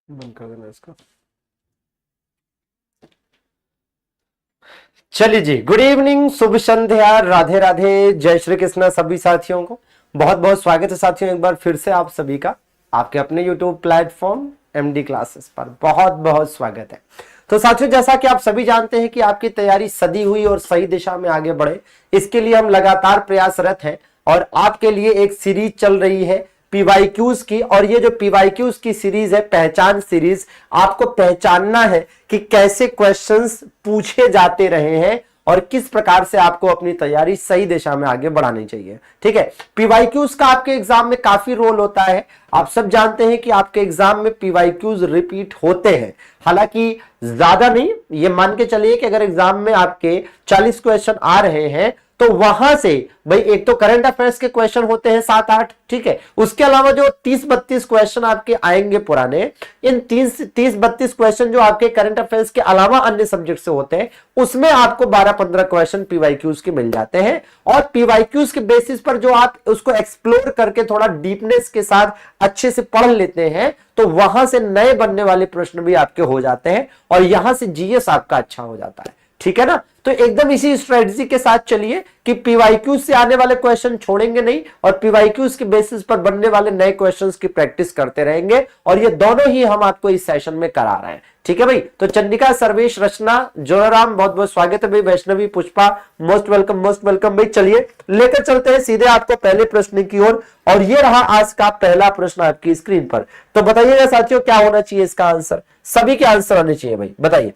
बंद कर देना इसका। चलिए जी, गुड इवनिंग, शुभ संध्या, राधे राधे, जय श्री कृष्ण सभी साथियों को। बहुत बहुत स्वागत है साथियों, एक बार फिर से आप सभी का आपके अपने YouTube प्लेटफॉर्म MD क्लासेस पर बहुत बहुत स्वागत है। तो साथियों, जैसा कि आप सभी जानते हैं कि आपकी तैयारी सदी हुई और सही दिशा में आगे बढ़े, इसके लिए हम लगातार प्रयासरत हैं और आपके लिए एक सीरीज चल रही है पीवाईक्यूज की। और ये जो पीवाईक्यूज की सीरीज है, पहचान सीरीज, आपको पहचानना है कि कैसे क्वेश्चंस पूछे जाते रहे हैं और किस प्रकार से आपको अपनी तैयारी सही दिशा में आगे बढ़ानी चाहिए। ठीक है, पीवाईक्यूज का आपके एग्जाम में काफी रोल होता है। आप सब जानते हैं कि आपके एग्जाम में पीवाईक्यूज रिपीट होते हैं, हालांकि ज्यादा नहीं। ये मान के चलिए कि अगर एग्जाम में आपके 40 क्वेश्चन आ रहे हैं तो वहां से भाई एक तो करंट अफेयर्स के क्वेश्चन होते हैं 7-8, ठीक है। उसके अलावा जो 30-32 क्वेश्चन आपके आएंगे पुराने, इन 30-32 क्वेश्चन जो आपके करंट अफेयर्स के अलावा अन्य सब्जेक्ट से होते हैं, उसमें आपको 12-15 क्वेश्चन पीवाईक्यूज के मिल जाते हैं। और पीवाईक्यूज के बेसिस पर जो आप उसको एक्सप्लोर करके थोड़ा डीपनेस के साथ अच्छे से पढ़ लेते हैं, तो वहां से नए बनने वाले प्रश्न भी आपके हो जाते हैं और यहां से जीएस आपका अच्छा हो जाता है। ठीक है ना। तो एकदम इसी स्ट्रेटजी के साथ चलिए कि पीवाईक्यूज से आने वाले क्वेश्चन छोड़ेंगे नहीं और पीवाईक्यूज के बेसिस पर बनने वाले नए क्वेश्चंस की प्रैक्टिस करते रहेंगे। और ये दोनों ही हम आपको इस सेशन में करा रहे हैं। ठीक है भाई। तो चंडिका, सर्वेश, रचना, जोराराम, बहुत बहुत स्वागत है भाई। वैष्णवी, पुष्पा, मोस्ट वेलकम भाई। चलिए लेकर चलते हैं सीधे आपको पहले प्रश्न की ओर। और ये रहा आज का पहला प्रश्न आपकी स्क्रीन पर। तो बताइएगा साथियों, क्या होना चाहिए इसका आंसर? सभी के आंसर आने चाहिए भाई, बताइए।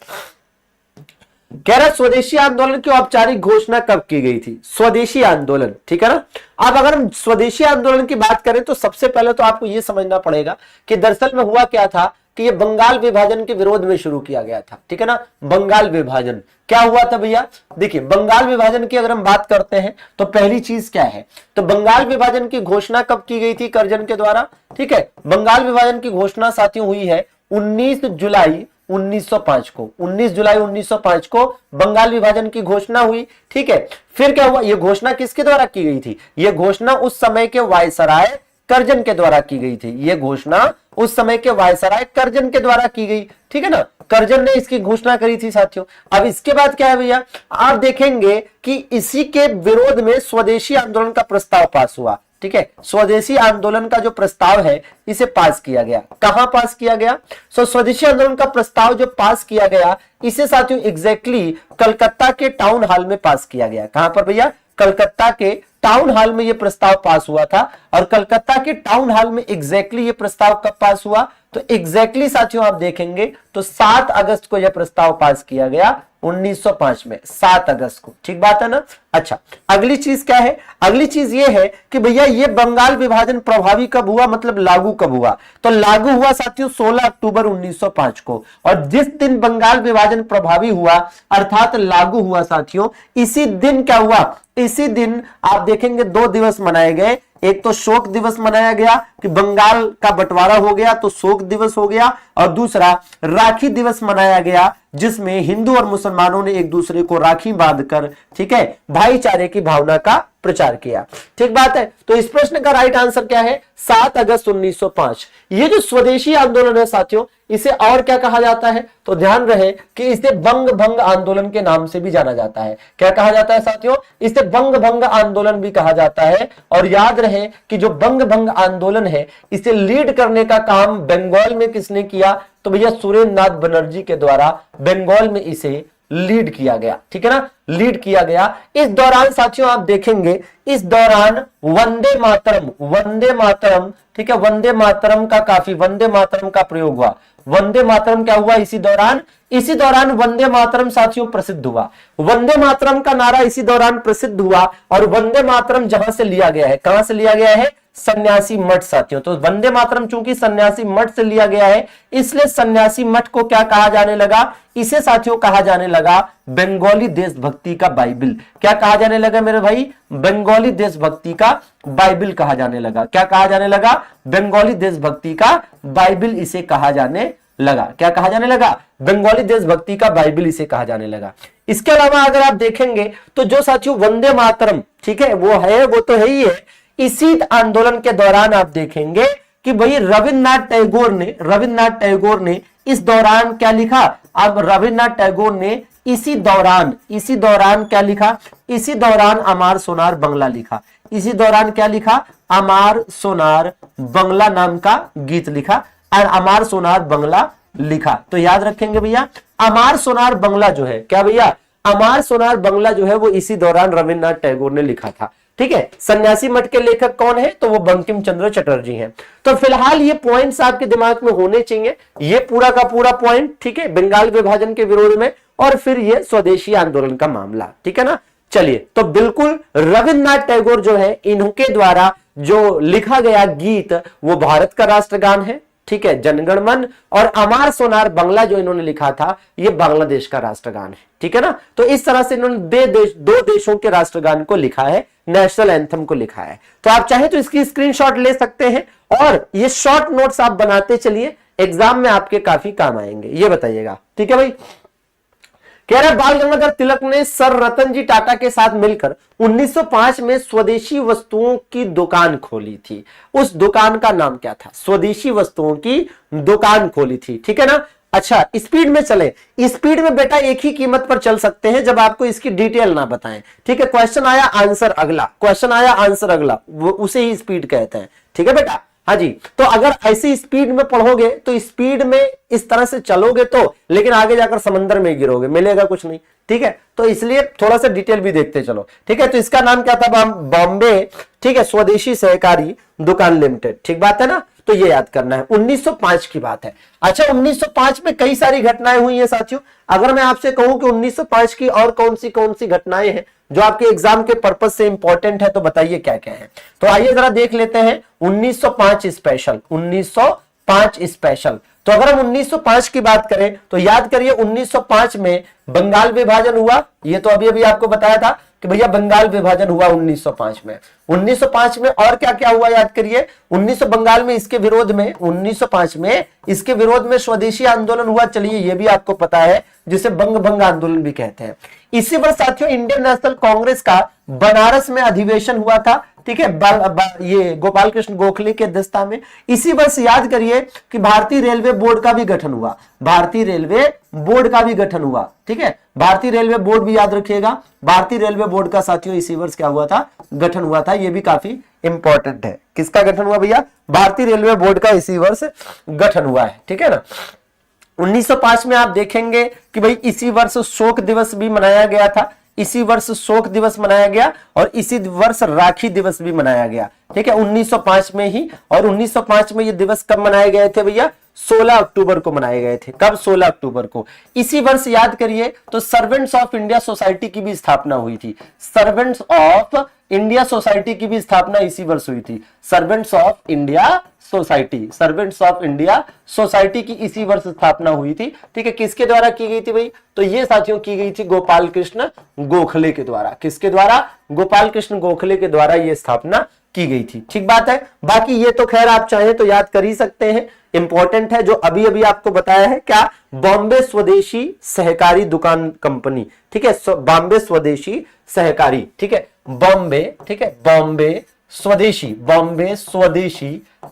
कह रहा स्वदेशी आंदोलन की औपचारिक घोषणा कब की गई थी? स्वदेशी आंदोलन, ठीक है ना। अब अगर हम स्वदेशी आंदोलन की बात करें तो सबसे पहले तो आपको यह समझना पड़ेगा कि दरअसल में हुआ क्या था कि ये बंगाल विभाजन के विरोध में शुरू किया गया था। ठीक है ना। बंगाल विभाजन क्या हुआ था भैया? देखिए, बंगाल विभाजन की अगर हम बात करते हैं तो पहली चीज क्या है, तो बंगाल विभाजन की घोषणा कब की गई थी करजन के द्वारा? ठीक है, बंगाल विभाजन की घोषणा साथियों हुई है 19 जुलाई 1905 को। 19 जुलाई 1905 को बंगाल विभाजन की घोषणा हुई। ठीक है, फिर क्या हुआ? यह घोषणा किसके द्वारा की गई थी? यह घोषणा उस समय के वायसराय करजन के द्वारा की गई थी। यह घोषणा उस समय के वायसराय करजन के द्वारा की गई। ठीक है ना, करजन ने इसकी घोषणा करी थी साथियों। अब इसके बाद क्या है भैया, आप देखेंगे कि इसी के विरोध में स्वदेशी आंदोलन का प्रस्ताव पास हुआ। ठीक है, स्वदेशी आंदोलन का जो प्रस्ताव है इसे पास किया गया। कहां पास किया गया? स्वदेशी आंदोलन का प्रस्ताव जो पास किया गया, इसे साथियों एग्जैक्टली कलकत्ता के टाउन हॉल में पास किया गया। कहां पर भैया? कलकत्ता के टाउन हॉल में यह प्रस्ताव पास हुआ था। और कलकत्ता के टाउन हॉल में एग्जैक्टली ये प्रस्ताव कब पास हुआ? तो एग्जैक्टली साथियों आप देखेंगे तो 7 अगस्त को यह प्रस्ताव पास किया गया 1905 में, 7 अगस्त को। ठीक बात है ना। अच्छा, अगली चीज क्या है? अगली चीज यह है कि भैया ये बंगाल विभाजन प्रभावी कब हुआ, मतलब लागू कब हुआ? तो लागू हुआ साथियों 16 अक्टूबर 1905 को। और जिस दिन बंगाल विभाजन प्रभावी हुआ अर्थात लागू हुआ साथियों, इसी दिन क्या हुआ? इसी दिन आप देखेंगे 2 दिवस मनाए गए। एक तो शोक दिवस मनाया गया कि बंगाल का बंटवारा हो गया तो शोक दिवस हो गया, और दूसरा राखी दिवस मनाया गया जिसमें हिंदू और मुसलमानों ने एक दूसरे को राखी बांधकर, ठीक है, भाईचारे की भावना का प्रचार किया। ठीक बात है। तो इस प्रश्न का राइट आंसर क्या है? 7 अगस्त 1905। ये जो स्वदेशी आंदोलन है साथियों, इसे और क्या कहा जाता है? तो ध्यान रहे कि इसे बंग भंग आंदोलन के नाम से भी जाना जाता है। क्या कहा जाता है साथियों? इसे बंग भंग आंदोलन भी कहा जाता है। और याद रहे कि जो बंग भंग आंदोलन है, इसे लीड करने का काम बंगाल में किसने किया? तो भैया सुरेंद्र नाथ बनर्जी के द्वारा बंगाल में इसे लीड किया गया। ठीक है ना, लीड किया गया। इस दौरान साथियों आप देखेंगे, इस दौरान वंदे मातरम, ठीक है, वंदे मातरम का प्रयोग हुआ। वंदे मातरम क्या हुआ इसी दौरान वंदे मातरम साथियों प्रसिद्ध हुआ। वंदे मातरम का नारा इसी दौरान प्रसिद्ध हुआ। और वंदे मातरम जहां से लिया गया है, कहां से लिया गया है? सन्यासी मठ साथियों। तो वंदे मातरम चूंकि सन्यासी मठ से लिया गया है, इसलिए सन्यासी मठ को क्या कहा जाने लगा? इसे साथियों कहा जाने लगा बंगाली देशभक्ति का बाइबिल। क्या कहा जाने लगा मेरे भाई? बंगाली देशभक्ति का बाइबिल कहा जाने लगा। क्या कहा जाने लगा? बंगाली देशभक्ति का बाइबिल इसे कहा जाने लगा। क्या कहा जाने लगा? बंगाली देशभक्ति का बाइबिल इसे कहा जाने लगा। इसके अलावा अगर आप देखेंगे तो जो साथियों वंदे मातरम, ठीक है, वो तो है ही है। इसी आंदोलन के दौरान आप देखेंगे कि भाई रविन्द्रनाथ टैगोर ने इस दौरान क्या लिखा। अब रविन्द्रनाथ टैगोर ने इसी दौरान क्या लिखा, इसी दौरान अमार सोनार बंगला लिखा। इसी दौरान क्या लिखा, अमार सोनार बंगला नाम का गीत लिखा और अमार सोनार बंगला लिखा। तो याद रखेंगे भैया, अमार सोनार बंगला जो है क्या भैया, अमार सोनार बंगला जो है वो इसी दौरान रविन्द्रनाथ टैगोर ने लिखा था। ठीक है, सन्यासी मठ के लेखक कौन है, तो वो बंकिम चंद्र चटर्जी हैं। तो फिलहाल ये पॉइंट्स आपके दिमाग में होने चाहिए, ये पूरा का पूरा पॉइंट, ठीक है, बंगाल विभाजन के विरोध में और फिर ये स्वदेशी आंदोलन का मामला, ठीक है ना। चलिए, तो बिल्कुल रविन्द्रनाथ टैगोर जो है, इनके द्वारा जो लिखा गया गीत वो भारत का राष्ट्रगान है, ठीक है, जनगण मन। और अमार सोनार बंगला जो इन्होंने लिखा था ये बांग्लादेश का राष्ट्रगान है, ठीक है ना। तो इस तरह से इन्होंने दो देशों के राष्ट्रगान को लिखा है, नेशनल एंथम को लिखा है। तो आप चाहे तो इसकी स्क्रीनशॉट ले सकते हैं और ये शॉर्ट नोट्स आप बनाते चलिए, एग्जाम में आपके काफी काम आएंगे, ये बताइएगा, ठीक है भाई। कह रहा बाल गंगाधर तिलक ने सर रतन जी टाटा के साथ मिलकर 1905 में स्वदेशी वस्तुओं की दुकान खोली थी। उस दुकान का नाम क्या था, स्वदेशी वस्तुओं की दुकान खोली थी, ठीक है ना। अच्छा, स्पीड में चले, स्पीड में बेटा एक ही कीमत पर चल सकते हैं जब आपको इसकी डिटेल ना बताएं, ठीक है। क्वेश्चन आया आंसर अगला, क्वेश्चन आया आंसर अगला, वो उसे ही स्पीड कहते हैं, ठीक है बेटा। हाँ जी, तो अगर ऐसी स्पीड में पढ़ोगे तो स्पीड में इस तरह से चलोगे तो, लेकिन आगे जाकर समंदर में गिरोगे, मिलेगा कुछ नहीं, ठीक है। तो इसलिए थोड़ा सा डिटेल भी देखते चलो, ठीक है। तो इसका नाम क्या था, बॉम्बे, ठीक है, स्वदेशी सहकारी दुकान लिमिटेड, ठीक बात है ना। तो ये याद करना है, 1905 की बात है। अच्छा, 1905 में कई सारी घटनाएं हुई हैं साथियों। अगर मैं आपसे कहूं कि 1905 की और कौन सी घटनाएं हैं जो आपके एग्जाम के पर्पस से इंपॉर्टेंट है, तो बताइए क्या क्या है। तो आइए जरा देख लेते हैं 1905 स्पेशल, 1905 स्पेशल। तो अगर हम 1905 की बात करें तो याद करिए 1905 में बंगाल विभाजन हुआ, ये तो अभी अभी आपको बताया था कि भैया बंगाल विभाजन हुआ 1905 में। 1905 में और क्या क्या हुआ याद करिए, 1900 बंगाल में इसके विरोध में, 1905 में इसके विरोध में स्वदेशी आंदोलन हुआ, चलिए ये भी आपको पता है, जिसे बंग भंग आंदोलन भी कहते हैं। इसी वर्ष साथियों इंडियन नेशनल कांग्रेस का बनारस में अधिवेशन हुआ था, ठीक है, ये गोपाल कृष्ण गोखले की अध्यक्षता में। इसी वर्ष याद करिए कि भारतीय रेलवे बोर्ड का भी गठन हुआ, भारतीय रेलवे बोर्ड का भी गठन हुआ, ठीक है। भारतीय रेलवे बोर्ड भी याद रखिएगा, भारतीय रेलवे बोर्ड का साथियों इसी वर्ष क्या हुआ था, गठन हुआ था। ये भी काफी इंपॉर्टेंट है, किसका गठन हुआ भैया, भारतीय रेलवे बोर्ड का इसी वर्ष गठन हुआ है, ठीक है ना। 1905 में आप देखेंगे कि भाई इसी वर्ष शोक दिवस भी मनाया गया था, इसी वर्ष शोक दिवस मनाया गया और इसी वर्ष राखी दिवस भी मनाया गया, ठीक है, 1905 में ही। और 1905 में ये दिवस कब मनाए गए थे भैया, 16 अक्टूबर को मनाए गए थे। कब, 16 अक्टूबर को। इसी वर्ष याद करिए तो सर्वेंट्स ऑफ इंडिया सोसाइटी की भी स्थापना हुई थी, सर्वेंट्स ऑफ इंडिया सोसाइटी की भी स्थापना इसी वर्ष हुई थी। Servants of India society, servants of India society की इसी वर्ष स्थापना हुई थी, ठीक है। किसके द्वारा की गई थी भाई, तो ये साथियों की गई थी गोपाल कृष्ण गोखले के द्वारा। किसके द्वारा, गोपाल कृष्ण गोखले के द्वारा ये स्थापना की गई थी, ठीक बात है। बाकी ये तो खैर आप चाहें तो याद कर ही सकते हैं, इंपॉर्टेंट है जो अभी अभी आपको बताया है, क्या, बॉम्बे स्वदेशी सहकारी दुकान कंपनी, ठीक है, बॉम्बे स्वदेशी सहकारी, ठीक है, बॉम्बे, ठीक है, बॉम्बे स्वदेशी,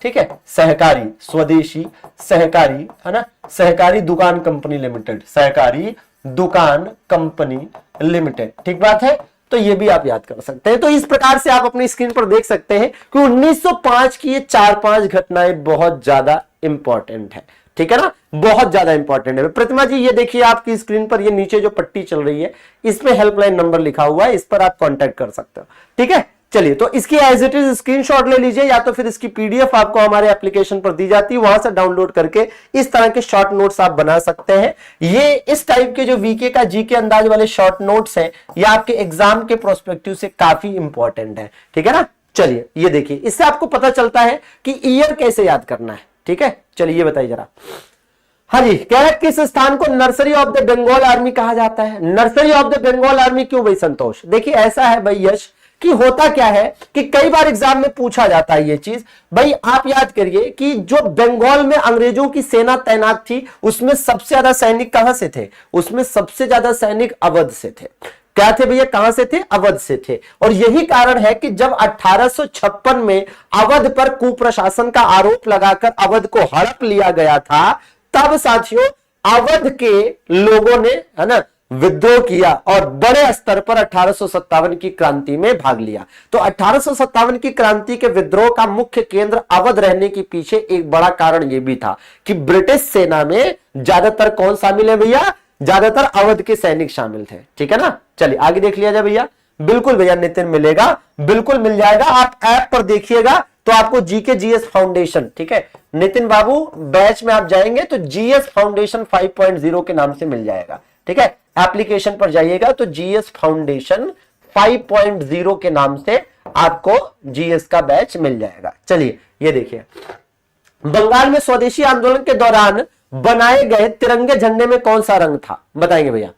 ठीक है, सहकारी, स्वदेशी सहकारी, है ना, सहकारी दुकान कंपनी लिमिटेड, सहकारी दुकान कंपनी लिमिटेड, ठीक बात है। तो ये भी आप याद कर सकते हैं। तो इस प्रकार से आप अपनी स्क्रीन पर देख सकते हैं कि 1905 की ये 4-5 घटनाएं बहुत ज्यादा इंपॉर्टेंट है, ठीक है ना, बहुत ज्यादा इंपॉर्टेंट है। प्रतिमा जी ये देखिए आपकी स्क्रीन पर ये नीचे जो पट्टी चल रही है इसमें हेल्पलाइन नंबर लिखा हुआ है, इस पर आप कांटेक्ट कर सकते हो, ठीक है। चलिए, तो इसकी एज इट इज स्क्रीनशॉट ले लीजिए, या तो फिर इसकी पीडीएफ आपको हमारे एप्लीकेशन पर दी जाती है, वहां से डाउनलोड करके इस तरह के शॉर्ट नोट्स आप बना सकते हैं। ये इस टाइप के जो वीके का जीके अंदाज वाले शॉर्ट नोट्स हैं, ये आपके एग्जाम के प्रोस्पेक्टिव से काफी इंपॉर्टेंट है, ठीक है ना। चलिए ये देखिए, इससे आपको पता चलता है कि ईयर कैसे याद करना है, ठीक है। चलिए ये बताइए जरा। हाँ जी, कह रहे किस स्थान को nursery of the Bengal army कहा जाता है, nursery of the Bengal army क्यों भाई संतोष। देखिए ऐसा है भाई यश कि होता क्या है कि कई बार एग्जाम में पूछा जाता है ये चीज। भाई आप याद करिए कि जो बंगाल में अंग्रेजों की सेना तैनात थी उसमें सबसे ज्यादा सैनिक कहां से थे, उसमें सबसे ज्यादा सैनिक अवध से थे, क्या थे भैया, कहां से थे, अवध से थे। और यही कारण है कि जब 1856 में अवध पर कुप्रशासन का आरोप लगाकर अवध को हड़प लिया गया था, तब साथियों अवध के लोगों ने, है ना, विद्रोह किया और बड़े स्तर पर 1857 की क्रांति में भाग लिया। तो 1857 की क्रांति के विद्रोह का मुख्य केंद्र अवध रहने के पीछे एक बड़ा कारण यह भी था कि ब्रिटिश सेना में ज्यादातर कौन शामिल है भैया, ज्यादातर अवध के सैनिक शामिल थे। ठीक है ना, चलिए आगे देख लिया जाए भैया। बिल्कुल भैया नितिन मिलेगा, बिल्कुल मिल जाएगा। आप ऐप पर देखिएगा तो आपको जीके जीएस फाउंडेशन, ठीक है नितिन बाबू, बैच में आप जाएंगे तो जीएस फाउंडेशन 5.0 के नाम से मिल जाएगा। ठीक है, एप्लीकेशन पर जाइएगा तो जीएस फाउंडेशन 5.0 के नाम से आपको जीएस का बैच मिल जाएगा। चलिए ये देखिए, बंगाल में स्वदेशी आंदोलन के दौरान बनाए गए तिरंगे झंडे में कौन सा रंग था, बताएंगे भैया।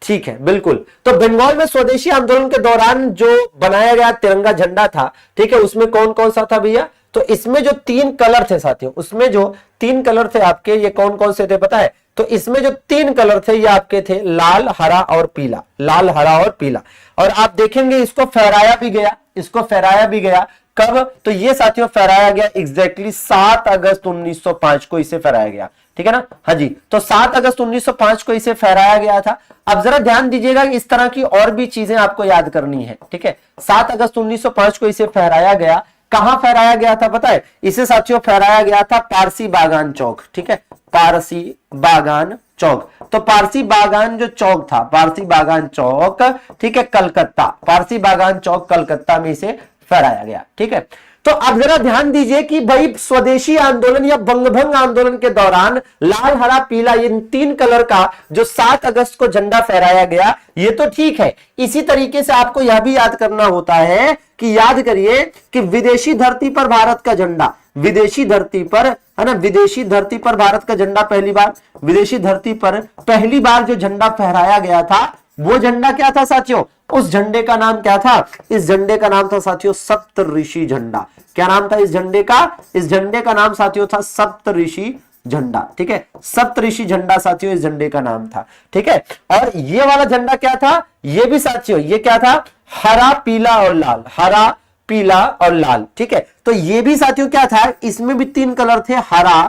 ठीक है, बिल्कुल। तो बंगाल में स्वदेशी आंदोलन के दौरान जो बनाया गया तिरंगा झंडा था, ठीक है, उसमें कौन कौन सा था भैया, तो इसमें जो 3 कलर थे साथियों, उसमें जो 3 कलर थे आपके, ये कौन कौन से थे पता है, तो इसमें जो 3 कलर थे ये आपके थे लाल, हरा और पीला, लाल, हरा और पीला। और आप देखेंगे इसको फहराया भी गया, इसको फहराया भी गया कब, तो ये साथियों फहराया गया एग्जैक्टली 7 अगस्त 1905 को इसे फहराया गया। ठीक है ना, हाँ जी, तो 7 अगस्त 1905 को इसे फहराया गया था। अब जरा ध्यान दीजिएगा कि इस तरह की और भी चीजें आपको याद करनी है। ठीक है, 7 अगस्त 1905 को इसे फहराया गया, कहां फहराया गया था पता है, इसे साथियों फहराया गया था पारसी बागान चौक। ठीक है, पारसी बागान चौक। तो पारसी बागान जो चौक था, पारसी बागान चौक, ठीक है, कलकत्ता, पारसी बागान चौक कलकत्ता में इसे फहराया गया। ठीक है, तो अब जरा ध्यान दीजिए कि भाई स्वदेशी आंदोलन या बंगभंग आंदोलन के दौरान लाल, हरा, पीला, इन 3 कलर का जो 7 अगस्त को झंडा फहराया गया, ये तो ठीक है। इसी तरीके से आपको यह भी याद करना होता है कि याद करिए कि विदेशी धरती पर भारत का झंडा, विदेशी धरती पर, है ना, विदेशी धरती पर भारत का झंडा पहली बार, विदेशी धरती पर पहली बार जो झंडा फहराया गया था वो झंडा क्या था साथियों, उस झंडे का नाम क्या था, इस झंडे का नाम था साथियों सप्तऋषि झंडा। क्या नाम था इस झंडे का, इस झंडे का नाम साथियों था सप्तऋषि झंडा। ठीक है, सप्तऋषि झंडा साथियों इस झंडे का नाम था। ठीक है, और ये वाला झंडा क्या था, ये भी साथियों ये क्या था, हरा, पीला और लाल, हरा, पीला और लाल। ठीक है, तो ये भी साथियों क्या था, इसमें भी 3 कलर थे, हरा,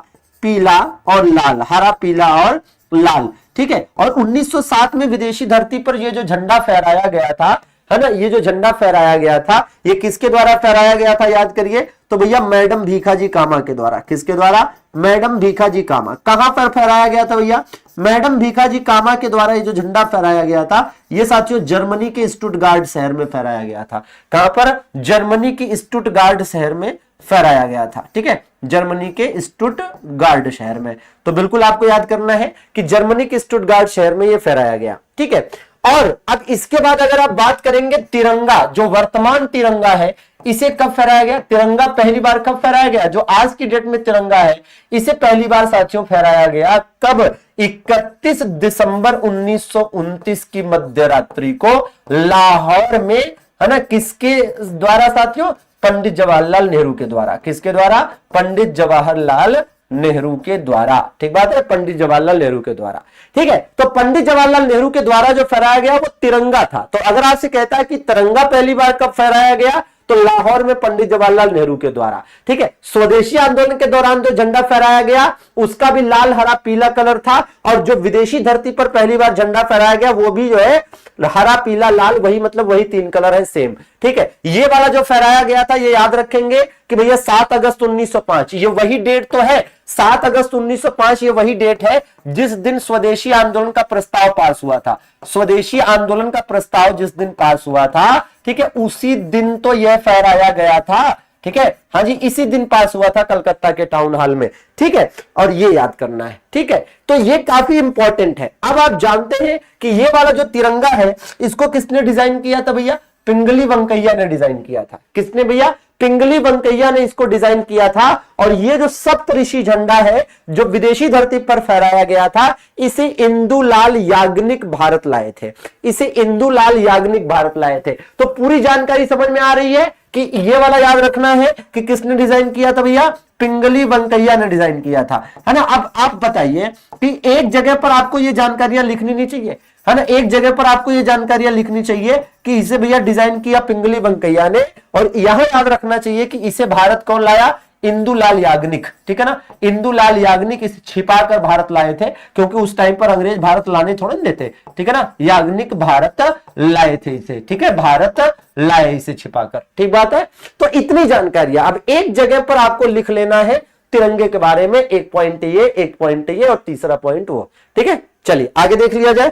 पीला और लाल, हरा, पीला और लाल। ठीक है, और 1907 में विदेशी धरती पर ये जो झंडा फहराया गया था, है ना, ये जो झंडा फहराया गया था ये किसके द्वारा फहराया गया था, याद करिए, तो भैया मैडम भीखाजी कामा के द्वारा। किसके द्वारा, मैडम भीखाजी कामा। कहां पर फहराया गया था भैया, मैडम भीखाजी कामा के द्वारा ये जो झंडा फहराया गया था ये साथियों जर्मनी के स्टुटगार्ट शहर में फहराया गया था। कहां पर, जर्मनी की स्टुटगार्ट शहर में फहराया गया था। ठीक है, जर्मनी के स्टुटगार्ट शहर में। तो बिल्कुल आपको याद करना है कि जर्मनी के स्टुटगार्ट शहर में यह फहराया गया। ठीक है, और अब इसके बाद अगर आप बात करेंगे तिरंगा, जो वर्तमान तिरंगा है इसे कब फहराया गया, तिरंगा पहली बार कब फहराया गया, जो आज की डेट में तिरंगा है इसे पहली बार साथियों फहराया गया कब, 31 दिसंबर 1929 की मध्यरात्रि को लाहौर में, है ना, किसके द्वारा साथियों, पंडित जवाहरलाल नेहरू के द्वारा। किसके द्वारा, पंडित जवाहरलाल नेहरू के द्वारा। ठीक बात है, पंडित जवाहरलाल नेहरू के द्वारा। ठीक है, तो पंडित जवाहरलाल नेहरू के द्वारा जो फहराया गया वो तिरंगा था। तो अगर आपसे कहता है कि तिरंगा पहली बार कब फहराया गया, तो लाहौर में पंडित जवाहरलाल नेहरू के द्वारा। ठीक है, स्वदेशी आंदोलन के दौरान जो झंडा फहराया गया उसका भी लाल, हरा, पीला कलर था, और जो विदेशी धरती पर पहली बार झंडा फहराया गया वो भी जो है हरा, पीला, लाल, वही मतलब वही 3 कलर है सेम। ठीक है, ये वाला जो फहराया गया था ये याद रखेंगे कि भैया 7 अगस्त 1905, ये वही डेट तो है, 7 अगस्त 1905 ये वही डेट है जिस दिन स्वदेशी आंदोलन का प्रस्ताव पास हुआ था। स्वदेशी आंदोलन का प्रस्ताव जिस दिन पास हुआ था, ठीक है, उसी दिन तो यह फहराया गया था। ठीक है, हाँ जी, इसी दिन पास हुआ था कलकत्ता के टाउन हॉल में। ठीक है, और ये याद करना है। ठीक है, तो ये काफी इंपॉर्टेंट है। अब आप जानते हैं कि ये वाला जो तिरंगा है इसको किसने डिजाइन किया था भैया, पिंगली वेंकैया ने डिजाइन किया था। किसने भैया, पिंगली वेंकैया ने इसको डिजाइन किया था। और ये जो सप्तऋषि झंडा है जो विदेशी धरती पर फहराया गया था इसे इंदुलाल याग्निक भारत लाए थे, इसे इंदुलाल याग्निक भारत लाए थे। तो पूरी जानकारी समझ में आ रही है कि ये वाला याद रखना है कि किसने डिजाइन किया था भैया, पिंगली वेंकैया ने डिजाइन किया था, है ना। अब आप बताइए कि एक जगह पर आपको ये जानकारियां लिखनी नहीं चाहिए, है ना। एक जगह पर आपको ये जानकारियां लिखनी चाहिए कि इसे भैया डिजाइन किया पिंगली वेंकैया ने, और यहां याद रखना चाहिए कि इसे भारत कौन लाया, इंदुलाल याग्निक, ठीक है ना। इंदुलाल याग्निक इसे छिपाकर भारत लाए थे, क्योंकि उस टाइम पर अंग्रेज भारत लाने थोड़े नहीं देते, ठीक है ना। याग्निक भारत लाए थे इसे, ठीक है, भारत लाए इसे छिपाकर, ठीक बात है। तो इतनी जानकारियां अब एक जगह पर आपको लिख लेना है तिरंगे के बारे में, एक पॉइंट ये, एक पॉइंट ये, और तीसरा पॉइंट वो, ठीक है। चलिए आगे देख लिया जाए।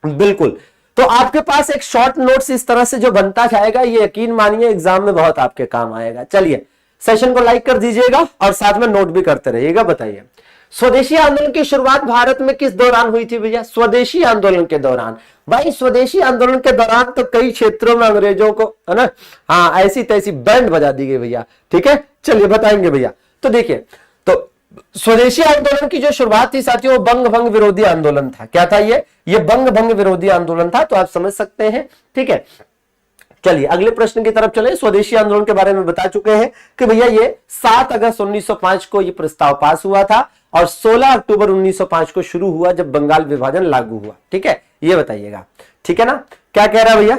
बिल्कुल, तो आपके पास एक शॉर्ट नोट्स इस तरह से जो बनता जाएगा, ये यकीन मानिए एग्जाम में बहुत आपके काम आएगा। चलिए सेशन को लाइक कर दीजिएगा और साथ में नोट भी करते रहिएगा। बताइए, स्वदेशी आंदोलन की शुरुआत भारत में किस दौरान हुई थी भैया? स्वदेशी आंदोलन के दौरान। भाई स्वदेशी आंदोलन के दौरान तो कई क्षेत्रों में अंग्रेजों को, है ना, हाँ, ऐसी तैसी बैंड बजा दी गई भैया, ठीक है। चलिए बताएंगे भैया। तो देखिए, तो स्वदेशी आंदोलन की जो शुरुआत थी साथियों, वो बंग भंग विरोधी आंदोलन था। क्या था ये बंग भंग विरोधी आंदोलन था, तो आप समझ सकते हैं, ठीक है। चलिए अगले प्रश्न की तरफ चले। स्वदेशी आंदोलन के बारे में बता चुके हैं कि भैया ये 7 अगस्त 1905 को ये प्रस्ताव पास हुआ था, और 16 अक्टूबर 1905 को शुरू हुआ जब बंगाल विभाजन लागू हुआ, ठीक है। ये बताइएगा, ठीक है ना। क्या कह रहा है भैया?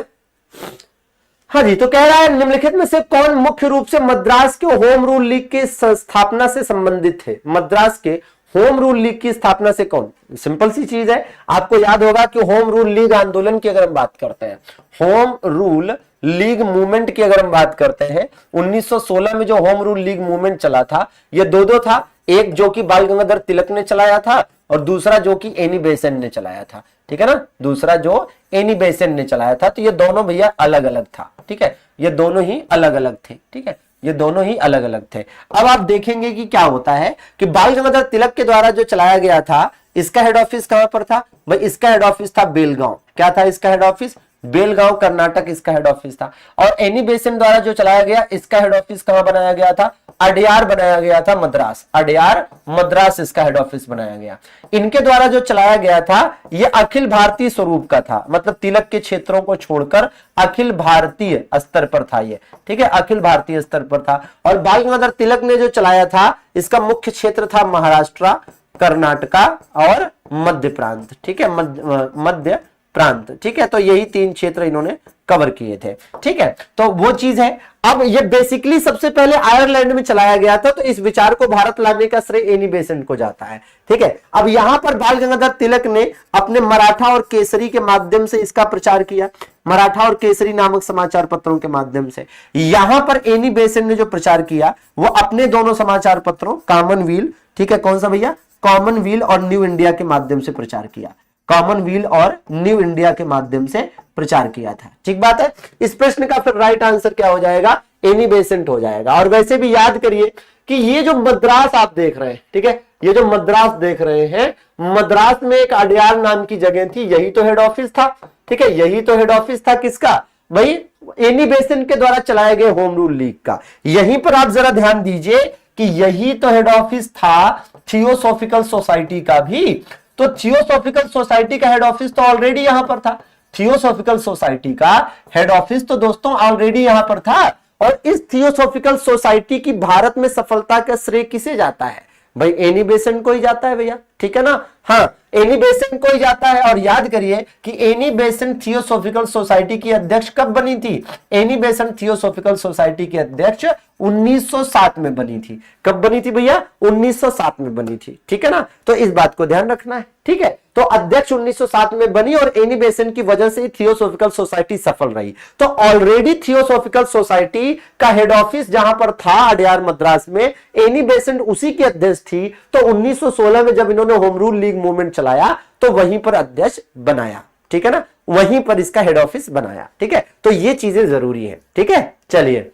हाँ जी, तो कह रहा है निम्नलिखित में से कौन मुख्य रूप से मद्रास के होम रूल लीग की स्थापना से संबंधित थे? मद्रास के होम रूल लीग की स्थापना से कौन? सिंपल सी चीज है, आपको याद होगा कि होम रूल लीग आंदोलन की अगर हम बात करते हैं, होम रूल लीग मूवमेंट की अगर हम बात करते हैं, 1916 में जो होम रूल लीग मूवमेंट चला था, ये दो था। एक जो कि बाल गंगाधर तिलक ने चलाया था, और दूसरा जो कि एनी बेसेंट ने चलाया था, ठीक है ना। दूसरा जो एनी बेसेंट ने चलाया था, तो ये दोनों भैया अलग अलग था, ठीक है। ये दोनों ही अलग अलग थे, ठीक है, ये दोनों ही अलग अलग थे। अब आप देखेंगे कि क्या होता है कि बाल गंगाधर तिलक के द्वारा जो चलाया गया था, इसका हेड ऑफिस कहां पर था भाई? इसका हेड ऑफिस था बेलगांव। क्या था इसका हेड ऑफिस? बेलगांव, कर्नाटक इसका हेड ऑफिस था। और एनी बेसेंट द्वारा जो चलाया गया, इसका हेड ऑफिस कहां बनाया गया था? अडयार बनाया गया था, मद्रास। अडयार मद्रास इसका हेड ऑफिस बनाया गया। इनके द्वारा जो चलाया गया था, यह अखिल भारतीय स्वरूप का था, मतलब तिलक के क्षेत्रों को छोड़कर अखिल भारतीय स्तर पर था ये, ठीक है, अखिल भारतीय स्तर पर था। और बाल गंगाधर तिलक ने जो चलाया था, इसका मुख्य क्षेत्र था महाराष्ट्र, कर्नाटका और मध्य प्रांत, ठीक है, मध्य प्रांत, ठीक है। तो यही 3 क्षेत्र इन्होंने कवर किए थे, ठीक है। तो वो चीज है। अब ये बेसिकली सबसे पहले आयरलैंड में चलाया गया था, तो इस विचार को भारत लाने का श्रेय एनी बेसेंट को जाता है, ठीक है। अब यहां पर बाल गंगाधर तिलक ने अपने मराठा और केसरी के माध्यम से इसका प्रचार किया, मराठा और केसरी नामक समाचार पत्रों के माध्यम से। यहां पर एनी बेसेंट ने जो प्रचार किया, वो अपने दोनों समाचार पत्रों कॉमनवेल्थ, ठीक है, कौन सा भैया? कॉमनवेल्थ और न्यू इंडिया के माध्यम से प्रचार किया, कॉमनवेल्थ और न्यू इंडिया के माध्यम से प्रचार किया था, ठीक बात है। इस प्रश्न का फिर राइट आंसर क्या हो जाएगा? एनी बेसेंट हो जाएगा। और वैसे भी याद करिए कि ये जो मद्रास आप देख रहे हैं, ठीक है, ये जो मद्रास देख रहे हैं, मद्रास में एक अडयार नाम की जगह थी, यही तो हेड ऑफिस था, ठीक है, यही तो हेड ऑफिस था किसका भाई? एनी बेसेंट के द्वारा चलाए गए होम रूल लीग का। यहीं पर आप जरा ध्यान दीजिए कि यही तो हेड ऑफिस था थियोसॉफिकल सोसाइटी का भी। तो थियोसॉफिकल सोसाइटी का हेड ऑफिस तो ऑलरेडी यहां पर था, थियोसॉफिकल सोसाइटी का हेड ऑफिस तो दोस्तों ऑलरेडी यहां पर था। और इस थियोसॉफिकल सोसाइटी की भारत में सफलता का श्रेय किसे जाता है भाई? एनी बेसेंट को ही जाता है भैया, ठीक है ना। हाँ, एनी बेसेंट को ही जाता है। और याद करिए कि एनी बेसेंट थियोसॉफिकल सोसाइटी की अध्यक्ष कब बनी थी? एनी बेसेंट थियोसॉफिकल सोसाइटी की अध्यक्ष 1907 में बनी थी। कब बनी थी भैया? 1907 में बनी थी, ठीक है ना। तो इस बात को ध्यान रखना है, ठीक है। तो अध्यक्ष 1907 में बनी, और एनी बेसेंट की वजह से थियोसॉफिकल सोसाइटी सफल रही। तो ऑलरेडी थियोसॉफिकल सोसाइटी का हेड ऑफिस जहां पर था अडयार मद्रास में, एनी बेसेंट उसी की अध्यक्ष थी। तो 1916 में जब इन्होंने होम रूल लीग मूवमेंट चलाया, तो वहीं पर अध्यक्ष बनाया, ठीक है ना, वहीं पर इसका हेड ऑफिस बनाया, ठीक है। तो ये चीजें जरूरी है, ठीक है। चलिए,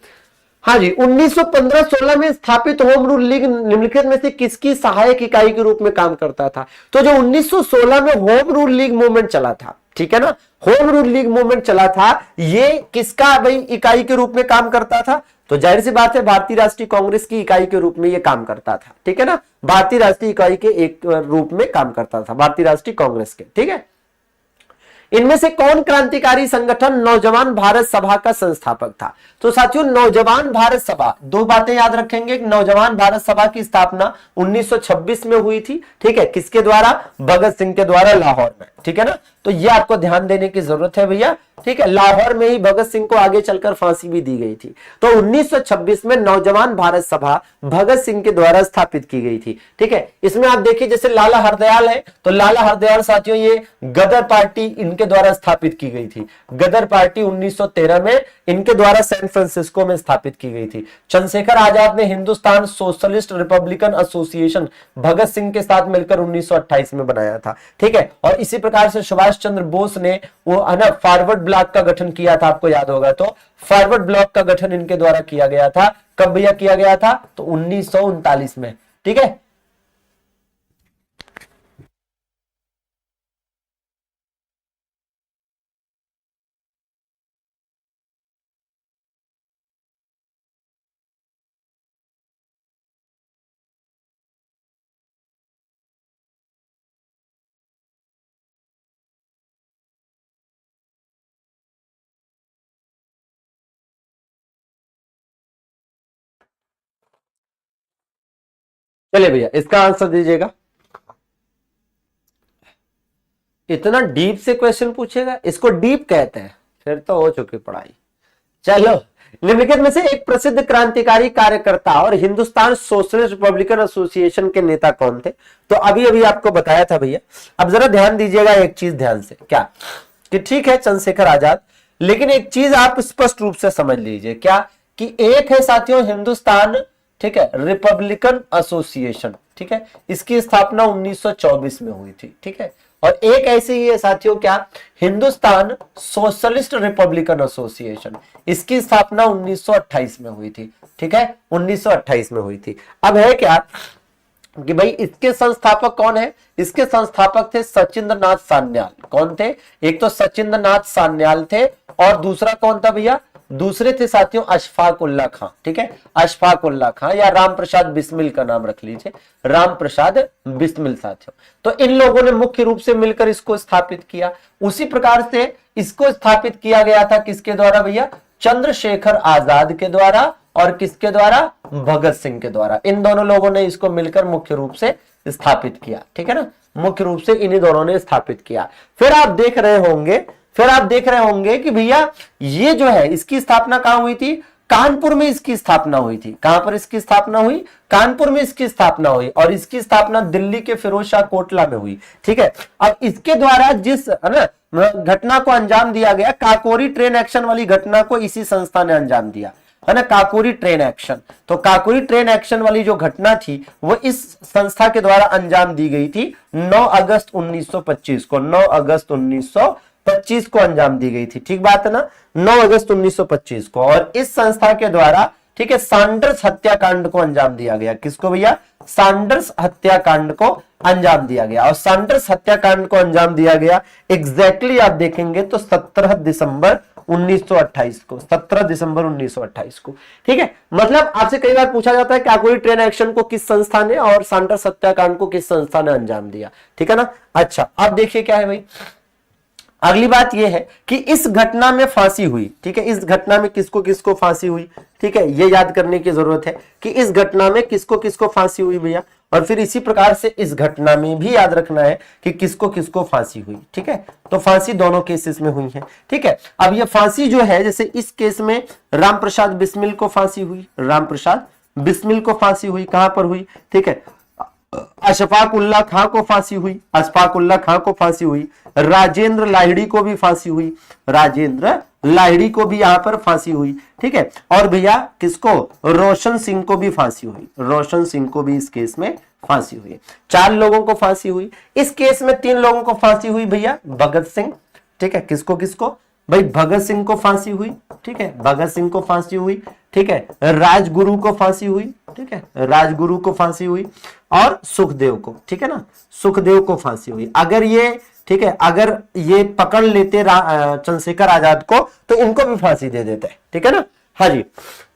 हाँ जी, 1915-16 में स्थापित होम रूल लीग निम्नलिखित में से किसकी सहायक इकाई के रूप में काम करता था? तो जो 1916 में होम रूल लीग मूवमेंट चला था, ठीक है ना, होम रूल लीग मूवमेंट चला था, ये किसका भाई इकाई के रूप में काम करता था? तो जाहिर सी बात है भारतीय राष्ट्रीय कांग्रेस की इकाई के रूप में ये काम करता था, ठीक है ना। भारतीय राष्ट्रीय इकाई के एक रूप में काम करता था, भारतीय राष्ट्रीय कांग्रेस के, ठीक है। इनमें से कौन क्रांतिकारी संगठन नौजवान भारत सभा का संस्थापक था? तो साथियों, नौजवान भारत सभा, 2 बातें याद रखेंगे। नौजवान भारत सभा की स्थापना 1926 में हुई थी, ठीक है, किसके द्वारा? भगत सिंह के द्वारा लाहौर में, ठीक है ना। तो तो ये आपको ध्यान देने की जरूरत है भैया, ठीक है। लाहौर में ही भगत सिंह को आगे चलकर फांसी भी दी गई थी। तो 1926 में नौजवान भारत सभा भगत सिंह के द्वारा स्थापित की गई थी, ठीक है। इसमें आप देखिए जैसे लाला हरदयाल है, तो लाला हरदयाल साथियों ये गदर पार्टी इनके द्वारा स्थापित की गई थी। गदर पार्टी 1913 में इनके द्वारा सैन फ्रांसिस्को में स्थापित की गई थी। चंद्रशेखर आजाद ने Hindustan socialist Republican association Bhagat Singh के साथ मिलकर 1928 में बनाया था, ठीक है। और इसी प्रकार से सुभाष चंद्र बोस ने वो है ना फॉरवर्ड ब्लॉक का गठन किया था, आपको याद होगा। तो फॉरवर्ड ब्लॉक का गठन इनके द्वारा किया गया था। कब भैया किया गया था? तो 1939 में, ठीक है। चलिए भैया इसका आंसर दीजिएगा। इतना डीप से क्वेश्चन पूछेगा, इसको डीप कहते हैं, फिर तो हो चुकी पढ़ाई। चलो, निम्नलिखित में से एक प्रसिद्ध क्रांतिकारी कार्यकर्ता और हिंदुस्तान सोशलिस्ट रिपब्लिकन एसोसिएशन के नेता कौन थे? तो अभी अभी आपको बताया था भैया। अब जरा ध्यान दीजिएगा एक चीज ध्यान से, क्या कि ठीक है चंद्रशेखर आजाद, लेकिन एक चीज आप स्पष्ट रूप से समझ लीजिए, क्या कि एक है साथियों हिंदुस्तान, ठीक है, रिपब्लिकन एसोसिएशन, ठीक है, इसकी स्थापना 1924 में हुई थी, ठीक है। और एक ऐसे ही है साथियों क्या, हिंदुस्तान सोशलिस्ट रिपब्लिकन एसोसिएशन, इसकी स्थापना 1928 में हुई थी, ठीक है, 1928 में हुई थी। अब है क्या कि भाई इसके संस्थापक कौन है? इसके संस्थापक थे सचिंद्र नाथ सान्याल। कौन थे? एक तो सचिंद्र नाथ सान्याल थे और दूसरा कौन था भैया? दूसरे थे साथियों अशफाक उल्ला खां, ठीक है, अशफाक उल्ला खां या राम प्रसाद बिस्मिल का नाम रख लीजिए, राम प्रसाद बिस्मिल साथियों। तो इन लोगों ने मुख्य रूप से मिलकर इसको स्थापित किया। उसी प्रकार से इसको स्थापित किया गया था किसके द्वारा भैया? चंद्रशेखर आजाद के द्वारा और किसके द्वारा? भगत सिंह के द्वारा। इन दोनों लोगों ने इसको मिलकर मुख्य रूप से स्थापित किया, ठीक है ना, मुख्य रूप से इन्हीं दोनों ने स्थापित किया। फिर आप देख रहे होंगे कि भैया ये जो है इसकी स्थापना कहां हुई थी? कानपुर में इसकी स्थापना हुई थी। कहां पर इसकी स्थापना हुई? कानपुर में इसकी स्थापना हुई। और इसकी स्थापना दिल्ली के फिरोज शाह कोटला में हुई, ठीक है। अब इसके द्वारा जिस है ना घटना को अंजाम दिया गया, काकोरी ट्रेन एक्शन वाली घटना को इसी संस्था ने अंजाम दिया, है ना, काकोरी ट्रेन एक्शन। तो काकोरी ट्रेन एक्शन वाली जो घटना थी वो इस संस्था के द्वारा अंजाम दी गई थी 9 अगस्त 1925 को, 9 अगस्त 1925 को अंजाम दी गई थी, ठीक बात है ना, 9 अगस्त 1925 को। और इस संस्था के द्वारा, ठीक है, सैंडर्स हत्याकांड को अंजाम दिया गया। किसको भैया? सैंडर्स हत्याकांड को अंजाम दिया गया। और सैंडर्स हत्याकांड को अंजाम दिया गया एग्जैक्टली आप देखेंगे तो 17 दिसंबर 1928 को, 17 दिसंबर 1928 को, ठीक है। मतलब आपसे कई बार पूछा जाता है कि काकोरी ट्रेन एक्शन को किस संस्था ने और सैंडर्स हत्याकांड को किस संस्था ने अंजाम दिया, ठीक है ना। अच्छा, अब देखिए क्या है भाई, अगली बात यह है कि इस घटना में फांसी हुई, ठीक है, इस घटना में किसको किसको फांसी हुई, ठीक है, ये याद करने की जरूरत है कि इस घटना में किसको किसको फांसी हुई भैया। और फिर इसी प्रकार से इस घटना में भी याद रखना है कि किसको किसको फांसी हुई, ठीक है। तो फांसी दोनों केसेस में हुई है, ठीक है। अब ये फांसी जो है, जैसे इस केस में राम प्रसाद बिस्मिल को फांसी हुई, राम प्रसाद बिस्मिल को फांसी हुई, कहां पर हुई, ठीक है, अशफाक उल्ला खां को फांसी हुई, अशफाक उल्ला खां को फांसी हुई, राजेंद्र लाहिड़ी को भी फांसी हुई, राजेंद्र लाहिड़ी को भी यहां पर फांसी हुई, ठीक है। और भैया किसको? रोशन सिंह को भी फांसी हुई, रोशन सिंह को भी इस केस में फांसी हुई। 4 लोगों को फांसी हुई। इस केस में 3 लोगों को फांसी हुई भैया, भगत सिंह, ठीक है, किसको किसको भाई? भगत सिंह को फांसी हुई, ठीक है, भगत सिंह को फांसी हुई, ठीक है, राजगुरु को फांसी हुई, ठीक है, राजगुरु को फांसी हुई, और सुखदेव को, ठीक है ना, सुखदेव को फांसी हुई। अगर ये, ठीक है, अगर ये पकड़ लेते चंद्रशेखर आजाद को तो इनको भी फांसी दे देते, ठीक है ना। हाँ जी,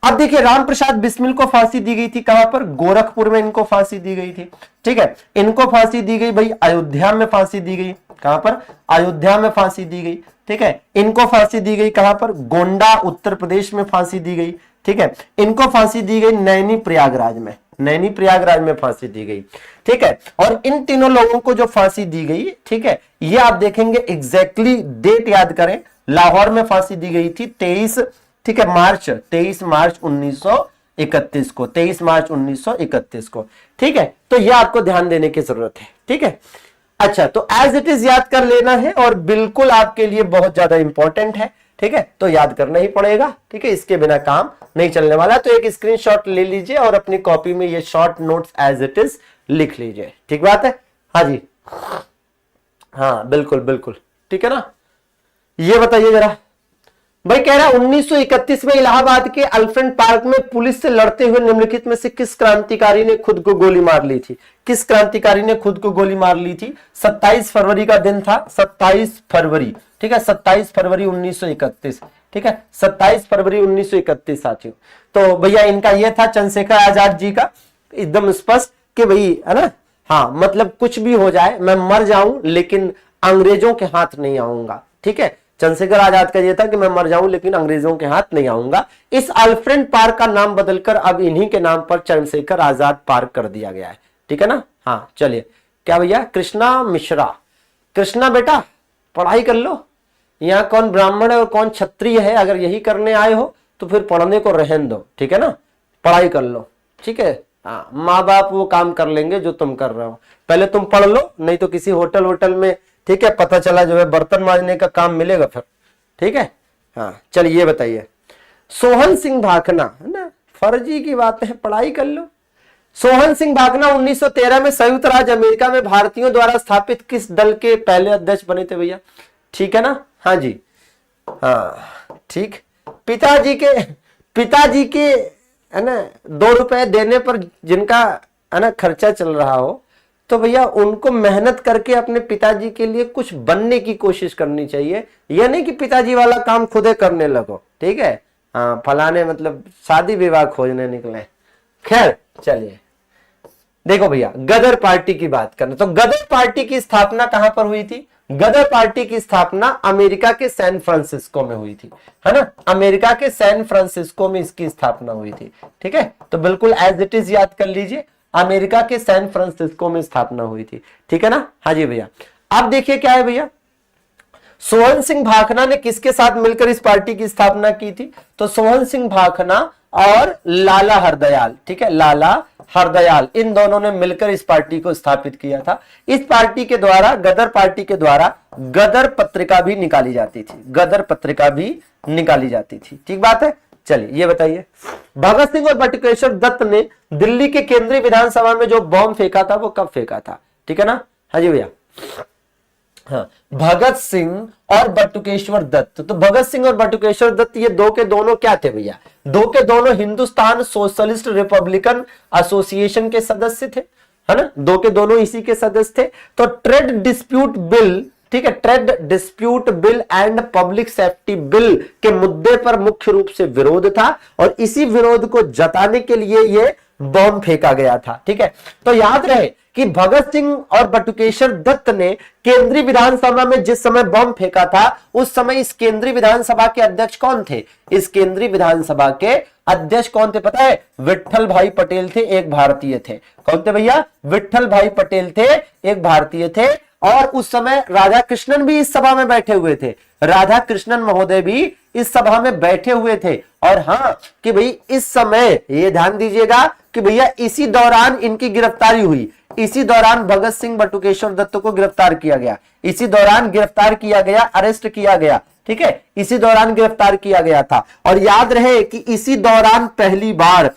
अब देखिए राम प्रसाद बिस्मिल को फांसी दी गई थी कहां पर? गोरखपुर में इनको फांसी दी गई थी, ठीक है। इनको फांसी दी गई भाई अयोध्या में फांसी दी गई, कहां पर? अयोध्या में फांसी दी गई, ठीक है। इनको फांसी दी गई कहां पर? गोंडा उत्तर प्रदेश में फांसी दी गई, ठीक है। इनको फांसी दी गई नैनी प्रयागराज में, नैनी प्रयागराज में फांसी दी गई, ठीक है। और इन तीनों लोगों को जो फांसी दी गई, ठीक है, ये आप देखेंगे एग्जैक्टली डेट याद करें, लाहौर में फांसी दी गई थी 23, ठीक है, तेईस मार्च 1931 को, 23 मार्च 1931 को, ठीक है। तो ये आपको ध्यान देने की जरूरत है, ठीक है। अच्छा, तो एज इट इज याद कर लेना है और बिल्कुल आपके लिए बहुत ज्यादा इंपॉर्टेंट है, ठीक है, तो याद करना ही पड़ेगा, ठीक है, इसके बिना काम नहीं चलने वाला। तो एक स्क्रीनशॉट ले लीजिए और अपनी कॉपी में ये short notes as it is लिख लीजिए, ठीक बात है। हाँ जी, हाँ बिल्कुल बिल्कुल, ठीक है ना। ये बताइए जरा भाई, कह रहा 1931 में इलाहाबाद के अल्फ्रेड पार्क में पुलिस से लड़ते हुए निम्नलिखित में से किस क्रांतिकारी ने खुद को गोली मार ली थी? किस क्रांतिकारी ने खुद को गोली मार ली थी? 27 फरवरी का दिन था, 27 फरवरी, ठीक है, 27 फरवरी 1931, ठीक है, 27 फरवरी 1931 साथियों। तो भैया इनका यह था चंद्रशेखर आजाद जी का, एकदम स्पष्ट कि भाई, है ना, हाँ, मतलब कुछ भी हो जाए, मैं मर जाऊं लेकिन अंग्रेजों के हाथ नहीं आऊंगा, ठीक है। चंद्रशेखर आजाद का यह था कि मैं मर जाऊं लेकिन अंग्रेजों के हाथ नहीं आऊंगा। इस अल्फ्रेड पार्क का नाम बदलकर अब इन्हीं के नाम पर चंद्रशेखर आजाद पार्क कर दिया गया है, ठीक है ना। हाँ चलिए, क्या भैया, कृष्णा मिश्रा, कृष्णा बेटा पढ़ाई कर लो, यहाँ कौन ब्राह्मण है और कौन क्षत्रिय है, अगर यही करने आए हो तो फिर पढ़ने को रहने दो, ठीक है ना, पढ़ाई कर लो, ठीक है। हाँ, माँ बाप वो काम कर लेंगे जो तुम कर रहे हो, पहले तुम पढ़ लो, नहीं तो किसी होटल वोटल में, ठीक है, पता चला जो है बर्तन मांजने का काम मिलेगा फिर, ठीक है। हाँ चलिए, ये बताइए, सोहन सिंह भाखना, है ना, फर्जी की बात है, पढ़ाई कर लो। सोहन सिंह भाखना 1913 में संयुक्त राज्य अमेरिका में भारतीयों द्वारा स्थापित किस दल के पहले अध्यक्ष बने थे भैया? ठीक है ना, हाँ जी, हाँ ठीक। पिताजी के है ना 2 रुपए देने पर जिनका है ना खर्चा चल रहा हो, तो भैया उनको मेहनत करके अपने पिताजी के लिए कुछ बनने की कोशिश करनी चाहिए, यह नहीं कि पिताजी वाला काम खुदे करने लगो, ठीक है। हाँ, फलाने मतलब शादी विवाह खोजने निकले। खैर चलिए, देखो भैया, गदर पार्टी की बात करना, तो गदर पार्टी की स्थापना कहां पर हुई थी? गदर पार्टी की स्थापना अमेरिका के सैन फ्रांसिस्को में हुई थी, है ना, अमेरिका के सैन फ्रांसिस्को में इसकी स्थापना हुई थी, ठीक है। तो बिल्कुल एज इट इज याद कर लीजिए, अमेरिका के सैन फ्रांसिस्को में स्थापना हुई थी, ठीक है ना। हाँ जी भैया, अब देखिए क्या है भैया, सोहन सिंह भाखना ने किसके साथ मिलकर इस पार्टी की स्थापना की थी? तो सोहन सिंह भाखना और लाला हरदयाल, ठीक है, लाला हरदयाल, इन दोनों ने मिलकर इस पार्टी को स्थापित किया था। इस पार्टी के द्वारा, गदर पार्टी के द्वारा गदर पत्रिका भी निकाली जाती थी, गदर पत्रिका भी निकाली जाती थी, ठीक बात है। चलिए ये बताइए, भगत सिंह और बटुकेश्वर दत्त ने दिल्ली के केंद्रीय विधानसभा में जो बॉम्ब फेंका था वो कब फेंका था? ठीक है ना, हाँ जी भैया। हाँ, भगत सिंह और बटुकेश्वर दत्त, तो भगत सिंह और बटुकेश्वर दत्त ये दो के दोनों क्या थे भैया? दो के दोनों हिंदुस्तान सोशलिस्ट रिपब्लिकन एसोसिएशन के सदस्य थे, है ना, दो के दोनों इसी के सदस्य थे। तो ट्रेड डिस्प्यूट बिल, ठीक है, trade dispute bill and public safety bill के मुद्दे पर मुख्य रूप से विरोध था और इसी विरोध को जताने के लिए ये बॉम्ब फेंका गया था, ठीक है। तो याद रहे कि भगत सिंह और बटुकेश्वर दत्त ने केंद्रीय विधानसभा में जिस समय बम फेंका था, उस समय इस केंद्रीय विधानसभा के अध्यक्ष कौन थे? इस केंद्रीय विधानसभा के अध्यक्ष कौन थे पता है? विट्ठल भाई पटेल थे, एक भारतीय थे। कौन थे भैया? विट्ठल भाई पटेल थे, एक भारतीय थे। और उस समय राधा कृष्णन भी इस सभा में बैठे हुए थे, राधा कृष्णन महोदय भी इस सभा में बैठे हुए थे। और हाँ कि भाई इस समय ये ध्यान दीजिएगा कि भैया इसी दौरान इनकी गिरफ्तारी हुई, इसी दौरान भगत सिंह बटुकेश्वर दत्त को गिरफ्तार किया गया, इसी दौरान गिरफ्तार किया गया, अरेस्ट किया गया, ठीक है, इसी दौरान गिरफ्तार किया गया था। और याद रहे कि इसी दौरान पहली बार,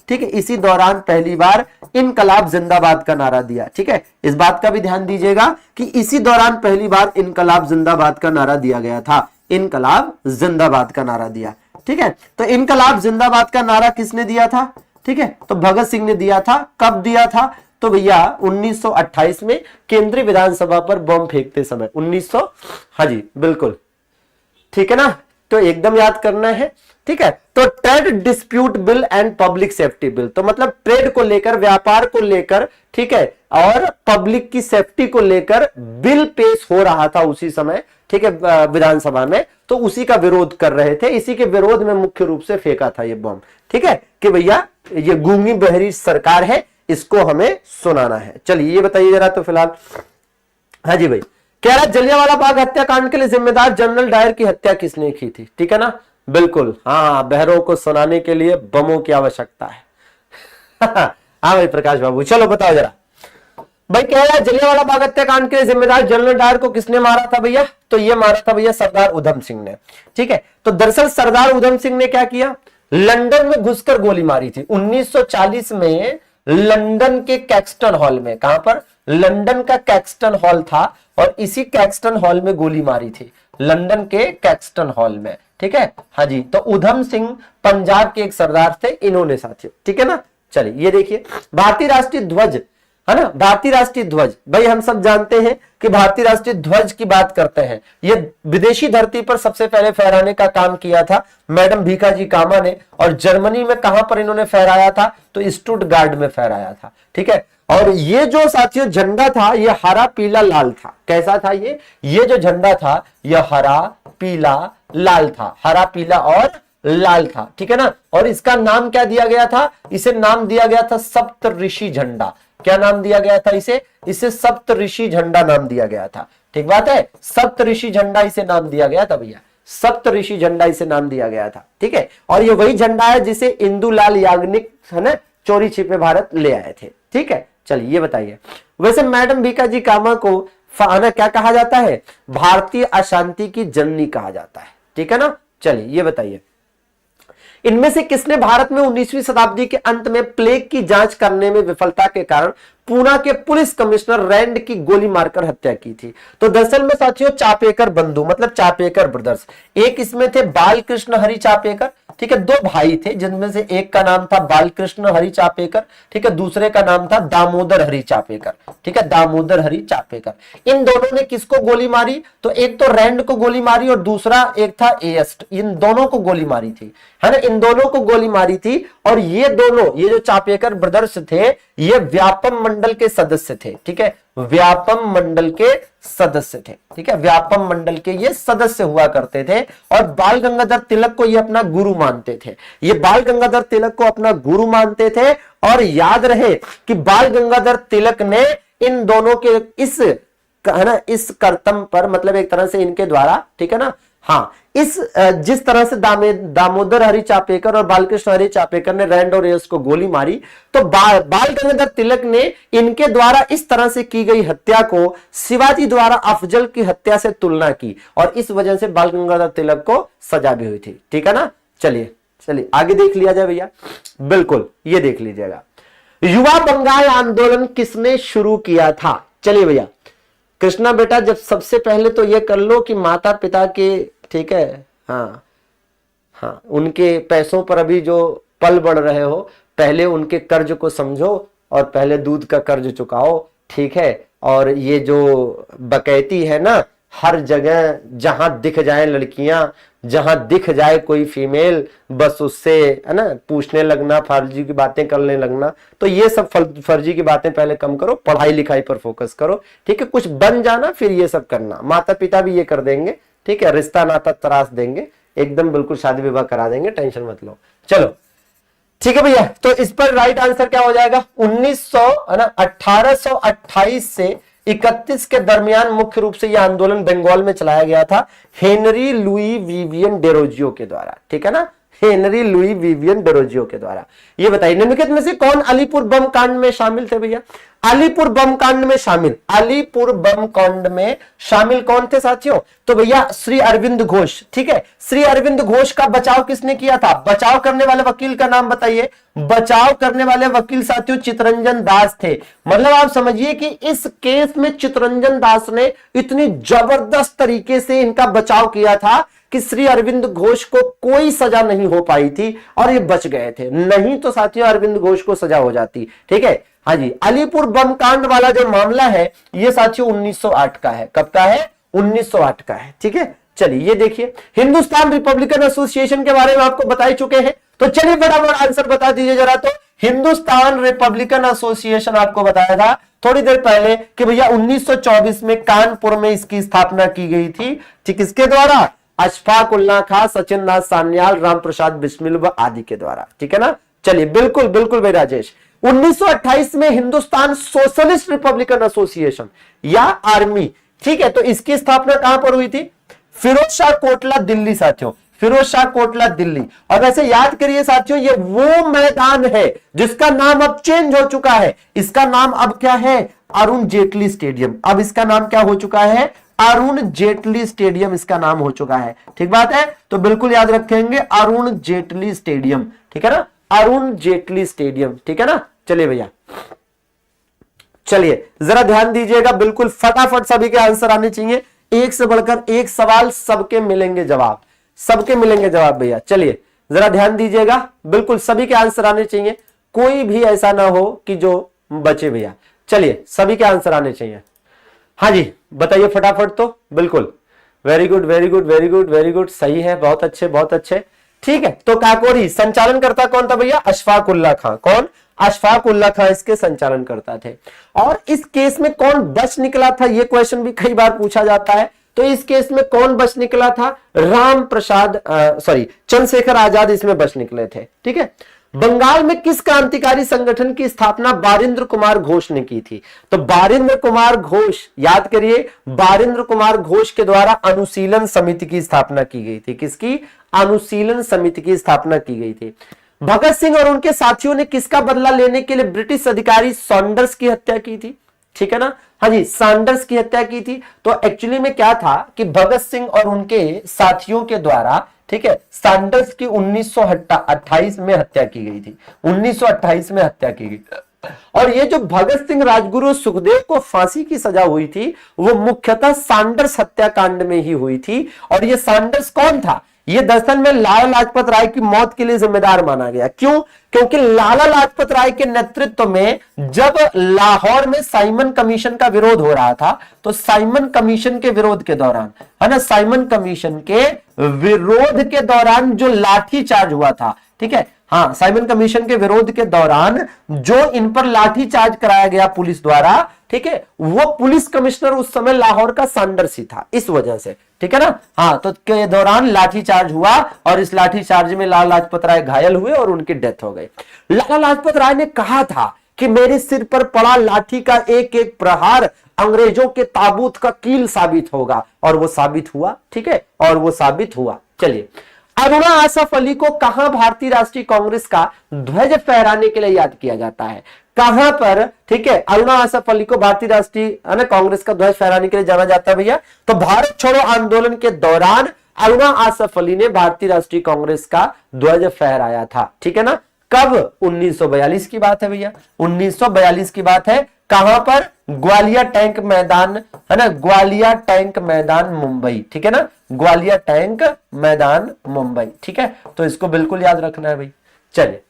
ठीक है, इसी दौरान पहली बार इनकलाब जिंदाबाद का नारा दिया, ठीक है। इस बात का भी ध्यान दीजिएगा कि इसी दौरान पहली बार इनकलाब जिंदाबाद का नारा दिया गया था, इनकलाब जिंदाबाद का नारा दिया, ठीक है। तो इनकलाब जिंदाबाद का नारा किसने दिया था? ठीक है, तो भगत सिंह ने दिया था। कब दिया था? तो भैया 1928 में केंद्रीय विधानसभा पर बम फेंकते समय, 1900, हाँ जी बिल्कुल, ठीक है ना। तो एकदम याद करना है, ठीक है। तो trade dispute bill and public safety bill, तो मतलब ट्रेड को लेकर, व्यापार को लेकर, ठीक है, और पब्लिक की सेफ्टी को लेकर बिल पेश हो रहा था उसी समय, ठीक है, विधानसभा में। तो उसी का विरोध कर रहे थे, इसी के विरोध में मुख्य रूप से फेंका था ये बम, ठीक है, कि भैया ये गूंगी बहरी सरकार है, इसको हमें सुनाना है। चलिए ये बताइए जरा तो फिलहाल। हाँ जी भाई, कह रहा जलियांवाला बाग हत्याकांड के लिए जिम्मेदार जनरल डायर की हत्या किसने की थी, ठीक है ना, बिल्कुल, हाँ, बहरों को सुनाने के लिए बमों की आवश्यकता है। हाँ भाई प्रकाश बाबू, चलो बताओ जरा भाई। कह रहा है जलियांवाला बाग हत्याकांड के लिए जिम्मेदार जनरल डायर को किसने मारा था भैया, तो ये मारा था भैया सरदार उधम सिंह ने, ठीक है। तो दरअसल सरदार उधम सिंह ने क्या किया, लंदन में घुसकर गोली मारी थी 1940 में, लंदन के कैक्सटन हॉल में। कहां पर, लंदन का कैक्सटन हॉल था, और इसी कैक्सटन हॉल में गोली मारी थी, लंदन के कैक्सटन हॉल में, ठीक है। हाँ जी, तो उधम सिंह पंजाब के एक सरदार थे, इन्होंने साथियों, ठीक है ना। चलिए ये देखिए, भारतीय राष्ट्रीय ध्वज है ना, भारतीय राष्ट्रीय ध्वज, भाई हम सब जानते हैं कि भारतीय राष्ट्रीय ध्वज की बात करते हैं, ये विदेशी धरती पर सबसे पहले फहराने का काम किया था मैडम भीखाजी कामा ने, और जर्मनी में कहां पर इन्होंने फहराया था, तो स्टुटगार्ट में फहराया था, ठीक है। और ये जो साथियों झंडा था, ये हरा पीला लाल था। कैसा था ये जो झंडा था, ये हरा पीला लाल था, हरा पीला और लाल था, ठीक है ना। और इसका नाम क्या दिया गया था, इसे नाम दिया गया था सप्त ऋषि झंडा। क्या नाम दिया गया था इसे सप्त ऋषि झंडा नाम दिया गया था, ठीक बात है, सप्त ऋषि झंडा इसे नाम दिया गया था भैया, सप्त ऋषि झंडा इसे नाम दिया गया था, ठीक है। और ये वही झंडा है जिसे इंदुलाल याग्निक है ना चोरी छिपे भारत ले आए थे, ठीक है। चलिए ये बताइए, वैसे मैडम भीखाजी कामा को क्या कहा जाता है, भारतीय अशांति की जननी कहा जाता है, ठीक है ना। चलिए ये बताइए, इनमें से किसने भारत में 19वीं शताब्दी के अंत में प्लेग की जांच करने में विफलता के कारण पूना के पुलिस कमिश्नर रैंड की गोली मारकर हत्या की थी, तो दरअसल में साथियों चापेकर बंधु, मतलब चापेकर ब्रदर्स। एक इसमें थे बालकृष्ण हरि चापेकर, ठीक है, दो भाई थे जिनमें से एक का नाम था बालकृष्ण हरि चापेकर, ठीक है, दूसरे का नाम था दामोदर हरि चापेकर, ठीक है, दामोदर हरि चापेकर। इन दोनों ने किसको गोली मारी, तो एक तो रैंड को गोली मारी और दूसरा एक था एएस्ट, इन दोनों को गोली मारी थी, है ना, इन दोनों को गोली मारी थी। और ये दोनों, ये जो चापेकर ब्रदर्स थे, ये व्यापम मंडल के सदस्य थे, ठीक है, व्यापम मंडल के सदस्य थे, ठीक है, व्यापम मंडल के ये सदस्य हुआ करते थे। और बाल गंगाधर तिलक को ये अपना गुरु मानते थे, ये बाल गंगाधर तिलक को अपना गुरु मानते थे। और याद रहे कि बाल गंगाधर तिलक ने इन दोनों के इस है ना इस कर्तव्य पर, मतलब एक तरह से इनके द्वारा, ठीक है ना, हाँ, इस जिस तरह से दामोदर हरि चापेकर और बालकृष्ण हरि चापेकर ने रैंड और एएस को गोली मारी, तो बाल गंगाधर तिलक ने इनके द्वारा इस तरह से की गई हत्या को शिवाजी द्वारा अफजल की हत्या से तुलना की, और इस वजह से बाल गंगाधर तिलक को सजा भी हुई थी, ठीक है ना। चलिए आगे देख लिया जाए भैया, बिल्कुल ये देख लीजिएगा, युवा बंगाल आंदोलन किसने शुरू किया था। चलिए भैया कृष्णा बेटा, जब सबसे पहले तो ये कर लो कि माता पिता के, ठीक है, हाँ, उनके पैसों पर अभी जो पल बढ़ रहे हो, पहले उनके कर्ज को समझो और पहले दूध का कर्ज चुकाओ, ठीक है। और ये जो बकैती है ना, हर जगह जहां दिख जाए लड़कियां, जहां दिख जाए कोई फीमेल, बस उससे है ना पूछने लगना, फर्जी की बातें करने लगना, तो ये सब फर्जी की बातें पहले कम करो, पढ़ाई लिखाई पर फोकस करो, ठीक है, कुछ बन जाना फिर ये सब करना। माता पिता भी ये कर देंगे, ठीक है, रिश्ता नाता तराश देंगे, एकदम बिल्कुल शादी विवाह करा देंगे, टेंशन मत लो। चलो ठीक है भैया, तो इस पर राइट आंसर क्या हो जाएगा, 1828 से 31 के दरमियान मुख्य रूप से यह आंदोलन बंगाल में चलाया गया था हेनरी लुई विवियन डेरोजियो के द्वारा, ठीक है ना, हेनरी लुई विवियन डेरोजियो के द्वारा। ये बताइए निम्नलिखित में से कौन अलीपुर बम कांड में शामिल थे भैया, अलीपुर बम कांड में शामिल, अलीपुर बम कांड में शामिल कौन थे साथियों, तो भैया श्री अरविंद घोष, ठीक है, श्री अरविंद घोष का बचाव किसने किया था, बचाव करने वाले वकील का नाम बताइए, बचाव करने वाले वकील साथियों चितरंजन दास थे। मतलब आप समझिए कि इस केस में चितरंजन दास ने इतनी जबरदस्त तरीके से इनका बचाव किया था कि श्री अरविंद घोष को कोई सजा नहीं हो पाई थी और ये बच गए थे, नहीं तो साथियों अरविंद घोष को सजा हो जाती, ठीक है। हाँ जी, अलीपुर बम कांड वाला जो मामला है ये साथियों 1908 का है, कब का है, 1908 का है, ठीक है। चलिए ये देखिए, हिंदुस्तान रिपब्लिकन एसोसिएशन के बारे में आपको बता ही चुके हैं, तो चलिए फटाफट आंसर बता दीजिए जरा। तो हिंदुस्तान रिपब्लिकन एसोसिएशन आपको बताया था थोड़ी देर पहले कि भैया 1924 में कानपुर में इसकी स्थापना की गई थी। ठीक, किसके द्वारा? अशफाक उल्लाह खां, सचिन नाथ सान्याल, राम प्रसाद बिस्मिल व आदि के द्वारा। ठीक है ना। चलिए बिल्कुल बिल्कुल भाई राजेश। 1928 में हिंदुस्तान सोशलिस्ट रिपब्लिकन एसोसिएशन या आर्मी, ठीक है, तो इसकी स्थापना कहां पर हुई थी? फिरोज शाह कोटला दिल्ली साथियों, फिरोज शाह कोटला दिल्ली। और वैसे याद करिए साथियों, ये वो मैदान है जिसका नाम अब चेंज हो चुका है। इसका नाम अब क्या है? अरुण जेटली स्टेडियम। अब इसका नाम क्या हो चुका है? अरुण जेटली स्टेडियम इसका नाम हो चुका है। ठीक बात है, तो बिल्कुल याद रखेंगे अरुण जेटली स्टेडियम। ठीक है ना, अरुण जेटली स्टेडियम। ठीक है ना। चलिए भैया, चलिए जरा ध्यान दीजिएगा, बिल्कुल फटाफट सभी के आंसर आने चाहिए, एक से बढ़कर एक सवाल, सबके मिलेंगे जवाब, सबके मिलेंगे जवाब भैया। चलिए जरा ध्यान दीजिएगा, बिल्कुल सभी के आंसर आने चाहिए, कोई भी ऐसा ना हो कि जो बचे भैया। चलिए सभी के आंसर आने चाहिए। हाँ जी बताइए फटाफट। तो बिल्कुल very good very good very good very good, सही है, बहुत अच्छे बहुत अच्छे। ठीक है, तो काकोरी संचालन करता कौन था भैया? अशफाक उल्लाह खां। कौन? अशफाक उल्लाह खां इसके संचालन करता थे। और इस केस में कौन बच निकला था, यह क्वेश्चन भी कई बार पूछा जाता है। तो इस केस में कौन बच निकला था? राम प्रसाद चंद्रशेखर आजाद इसमें बच निकले थे। ठीक है। बंगाल में किस क्रांतिकारी संगठन की स्थापना बारिंद्र कुमार घोष ने की थी? तो बारिंद्र कुमार घोष, याद करिए, बारिंद्र कुमार घोष के द्वारा अनुशीलन समिति की स्थापना की गई थी। किसकी? अनुशीलन समिति की स्थापना की गई थी। भगत सिंह और उनके साथियों ने किसका बदला लेने के लिए ब्रिटिश अधिकारी सॉन्डर्स की हत्या की थी? ठीक है ना। हाँ जी, सॉन्डर्स की हत्या की थी। तो एक्चुअली में क्या था कि भगत सिंह और उनके साथियों के द्वारा, ठीक है, सॉन्डर्स की 1928 में हत्या की गई थी। 1928 में हत्या की गई। और ये जो भगत सिंह, राजगुरु, सुखदेव को फांसी की सजा हुई थी, वो मुख्यतः सॉन्डर्स हत्याकांड में ही हुई थी। और ये सॉन्डर्स कौन था? ये दरअसल में लाला लाजपत राय की मौत के लिए जिम्मेदार माना गया। क्यों? क्योंकि लाला लाजपत राय के नेतृत्व में जब लाहौर में साइमन कमीशन का विरोध हो रहा था, तो साइमन कमीशन के विरोध के दौरान, है ना, साइमन कमीशन के विरोध के दौरान जो लाठी चार्ज हुआ था, ठीक है, हाँ, साइमन कमीशन के विरोध के दौरान जो इन पर लाठी चार्ज कराया गया पुलिस द्वारा, ठीक है, वो पुलिस कमिश्नर उस समय लाहौर का सॉन्डर्स ही था, इस वजह से। ठीक है ना। हाँ, तो के दौरान लाठी चार्ज हुआ और इस लाठी चार्ज में लाला लाजपत राय घायल हुए और उनकी डेथ हो गई। लाला लाजपत राय ने कहा था कि मेरे सिर पर पड़ा लाठी का एक एक प्रहार अंग्रेजों के ताबूत का कील साबित होगा, और वो साबित हुआ। ठीक है, और वो साबित हुआ। चलिए, अरुणा आसफ अली को कहां भारतीय राष्ट्रीय कांग्रेस का ध्वज फहराने के लिए याद किया जाता है? कहां पर? ठीक है, अरुणा आसफ अली को भारतीय राष्ट्रीय कांग्रेस का ध्वज फहराने के लिए जाना जाता है भैया। तो भारत छोड़ो आंदोलन के दौरान अरुणा आसफ अली ने भारतीय राष्ट्रीय कांग्रेस का ध्वज फहराया था। ठीक है ना। कब? 1942 की बात है भैया, 1942 की बात है। कहां पर? ग्वालियर टैंक मैदान, है ना, ग्वालियर टैंक मैदान मुंबई। ठीक है ना, ग्वालियर टैंक मैदान मुंबई। ठीक है, तो इसको बिल्कुल याद रखना है भाई। चलिए,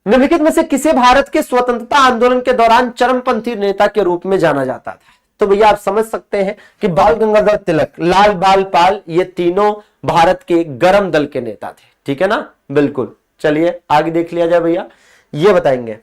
निम्नलिखित में से किसे भारत के स्वतंत्रता आंदोलन के दौरान चरमपंथी नेता के रूप में जाना जाता था? तो भैया आप समझ सकते हैं कि बाल गंगाधर तिलक, लाल बाल पाल, ये तीनों भारत के गरम दल के नेता थे। ठीक है ना, बिल्कुल। चलिए आगे देख लिया जाए भैया, ये बताएंगे।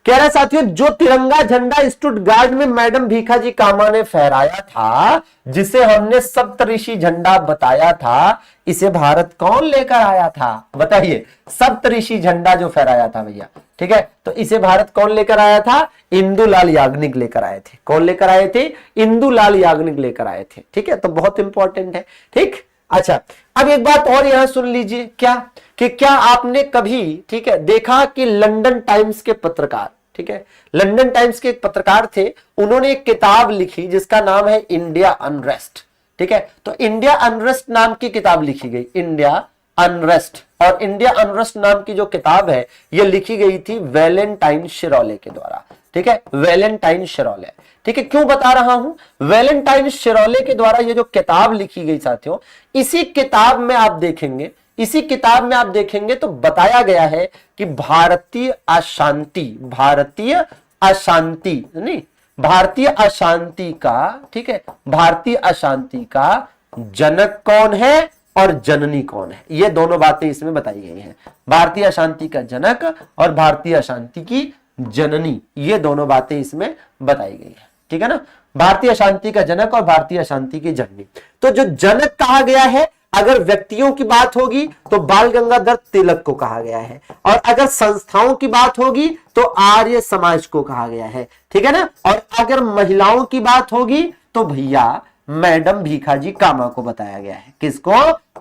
कह रहे साथियों, जो तिरंगा झंडा स्टुटगार्ट में मैडम भीखा जी कामा ने फहराया था, जिसे हमने सप्तऋषि झंडा बताया था, इसे भारत कौन लेकर आया था? बताइए, सप्तऋषि झंडा जो फहराया था भैया, ठीक है, तो इसे भारत कौन लेकर आया था? इंदुलाल याग्निक लेकर आए थे। कौन लेकर आए थे? इंदुलाल याग्निक लेकर आए थे। ठीक है, तो बहुत इंपॉर्टेंट है। ठीक, अच्छा, अब एक बात और यहां सुन लीजिए, क्या कि क्या आपने कभी, ठीक है, देखा कि लंदन टाइम्स के पत्रकार, ठीक है, लंदन टाइम्स के एक पत्रकार थे, उन्होंने एक किताब लिखी जिसका नाम है इंडिया अनरेस्ट। ठीक है, तो इंडिया अनरेस्ट नाम की किताब लिखी गई, इंडिया अनरेस्ट। और इंडिया अनरेस्ट नाम की जो किताब है, यह लिखी गई थी वैलेंटाइन शिरोले के द्वारा। ठीक है, वैलेंटाइन शिरोले। ठीक है, क्यों बता रहा हूं? वैलेंटाइन शिरोले के द्वारा ये जो किताब लिखी गई साथियों, इसी किताब में आप देखेंगे, इसी किताब में आप देखेंगे तो बताया गया है कि भारतीय अशांति, भारतीय अशांति नहीं, भारतीय अशांति का, ठीक है, भारतीय अशांति का जनक कौन है और जननी कौन है, ये दोनों बातें इसमें बताई गई हैं। भारतीय अशांति का जनक और भारतीय अशांति की जननी, ये दोनों बातें इसमें बताई गई है, ठीक है ना। भारतीय अशांति का जनक और भारतीय अशांति की जननी। तो जो जनक कहा गया है, अगर व्यक्तियों की बात होगी तो बाल गंगाधर तिलक को कहा गया है, और अगर संस्थाओं की बात होगी तो आर्य समाज को कहा गया है, ठीक है ना। और अगर महिलाओं की बात होगी तो भैया मैडम भीखाजी कामा को बताया गया है। किसको?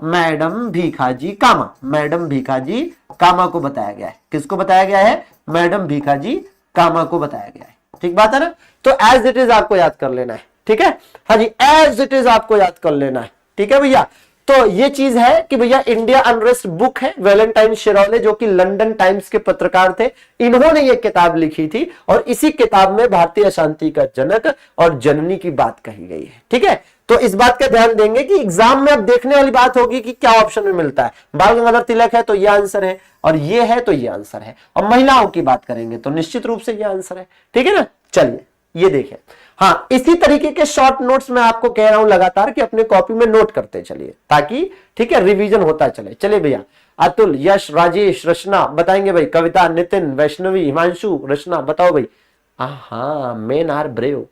मैडम भीखाजी कामा, मैडम भीखाजी कामा को बताया गया है। किसको बताया गया है? मैडम भीखाजी कामा को बताया गया है। ठीक बात है ना। तो एज इट इज आपको याद कर लेना है, ठीक है। हाँ जी, एज इट इज आपको याद कर लेना है, ठीक है भैया। तो ये चीज है कि भैया इंडिया अनरेस्ट बुक है, वैलेंटाइन शिरोले जो कि लंदन टाइम्स के पत्रकार थे, इन्होंने ये किताब लिखी थी, और इसी किताब में भारतीय अशांति का जनक और जननी की बात कही गई है, ठीक है। तो इस बात का ध्यान देंगे कि एग्जाम में अब देखने वाली बात होगी कि क्या ऑप्शन में मिलता है। बाल गंगाधर तिलक है तो ये आंसर है, और ये है तो ये आंसर है, और महिलाओं की बात करेंगे तो निश्चित रूप से ये आंसर है, ठीक है ना। चलिए ये देखें। हाँ, इसी तरीके के शॉर्ट नोट्स मैं आपको कह रहा हूं लगातार कि अपने कॉपी में नोट करते चलिए, ताकि ठीक है रिवीजन होता चले। चलिए भैया, अतुल, यश, राजेश, रचना बताएंगे भाई, कविता, नितिन, वैष्णवी, हिमांशु, रचना बताओ भाई। हाँ, men are brave,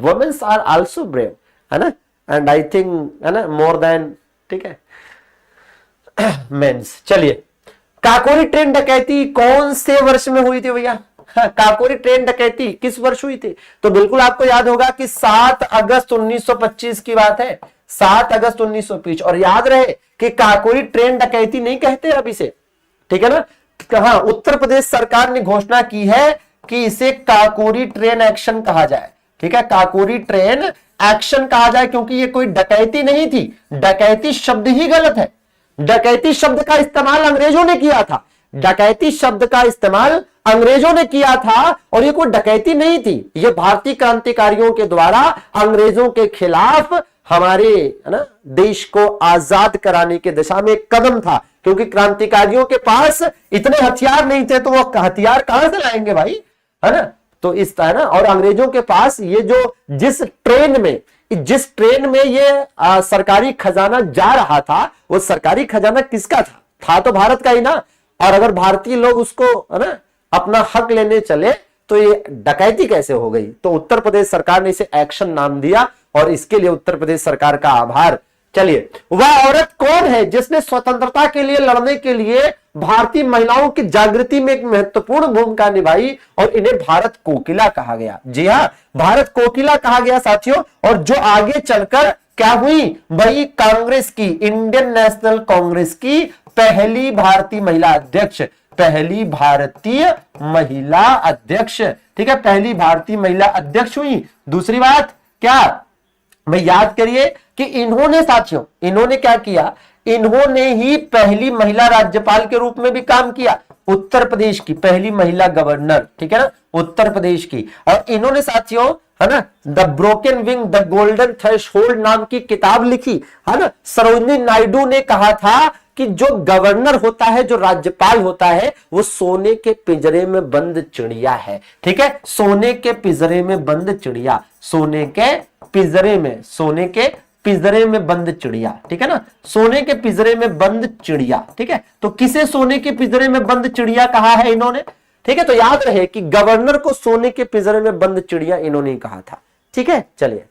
womens are also brave, है ना, एंड आई थिंक है ना मोर देन, ठीक है, मेंस। चलिए, काकोरी ट्रेन डकैती कौन से वर्ष में हुई थी भैया? काकोरी ट्रेन डकैती किस वर्ष हुई थी? तो बिल्कुल आपको याद होगा कि 7 अगस्त 1925 की बात है, 7 अगस्त 1925। और याद रहे कि काकोरी ट्रेन डकैती नहीं कहते अब इसे, ठीक है ना। कहा उत्तर प्रदेश सरकार ने घोषणा की है कि इसे काकोरी ट्रेन एक्शन कहा जाए, ठीक है, काकोरी ट्रेन एक्शन कहा जाए, क्योंकि ये कोई डकैती नहीं थी। डकैती शब्द ही गलत है, डकैती शब्द का इस्तेमाल अंग्रेजों ने किया था, डकैती शब्द का इस्तेमाल अंग्रेजों ने किया था, और ये कोई डकैती नहीं थी, ये भारतीय क्रांतिकारियों के द्वारा अंग्रेजों के खिलाफ हमारे है ना देश को आजाद कराने की दिशा में एक कदम था, क्योंकि क्रांतिकारियों के पास इतने हथियार नहीं थे, तो वो हथियार कहां से लाएंगे भाई, है ना। तो इस तरह ना, और अंग्रेजों के पास ये जो जिस ट्रेन में ये सरकारी खजाना जा रहा था, वो सरकारी खजाना किसका था तो भारत का ही ना। और अगर भारतीय लोग उसको है ना अपना हक लेने चले तो ये डकैती कैसे हो गई? तो उत्तर प्रदेश सरकार ने इसे एक्शन नाम दिया, और इसके लिए उत्तर प्रदेश सरकार का आभार। चलिए, वह औरत कौन है जिसने स्वतंत्रता के लिए लड़ने के लिए भारतीय महिलाओं की जागृति में एक महत्वपूर्ण भूमिका निभाई, और इन्हें भारत कोकिला कहा गया। जी हाँ, भारत कोकिला कहा गया साथियों। और जो आगे चलकर क्या हुई भाई, कांग्रेस की, इंडियन नेशनल कांग्रेस की पहली भारतीय महिला अध्यक्ष, पहली भारतीय महिला अध्यक्ष, ठीक है, पहली भारतीय महिला अध्यक्ष हुई। दूसरी बात क्या भाई, याद करिए कि इन्होंने साथियों, इन्होंने क्या किया, इन्होंने ही पहली महिला राज्यपाल के रूप में भी काम किया, उत्तर प्रदेश की पहली महिला गवर्नर, ठीक है ना, उत्तर प्रदेश की। और इन्होंने साथियों है ना the broken wing the golden threshold नाम की किताब लिखी, है ना। सरोजिनी नायडू ने कहा था कि जो गवर्नर होता है, जो राज्यपाल होता है, वो सोने के पिंजरे में बंद चिड़िया है, ठीक है, सोने के पिंजरे में बंद चिड़िया, सोने के पिंजरे में, सोने के पिंजरे में बंद चिड़िया, ठीक है ना, सोने के पिंजरे में बंद चिड़िया, ठीक है। तो किसे सोने के पिंजरे में बंद चिड़िया कहा है इन्होंने? ठीक है, तो याद रहे कि गवर्नर को सोने के पिंजरे में बंद चिड़िया इन्होंने कहा था, ठीक है। चलिए,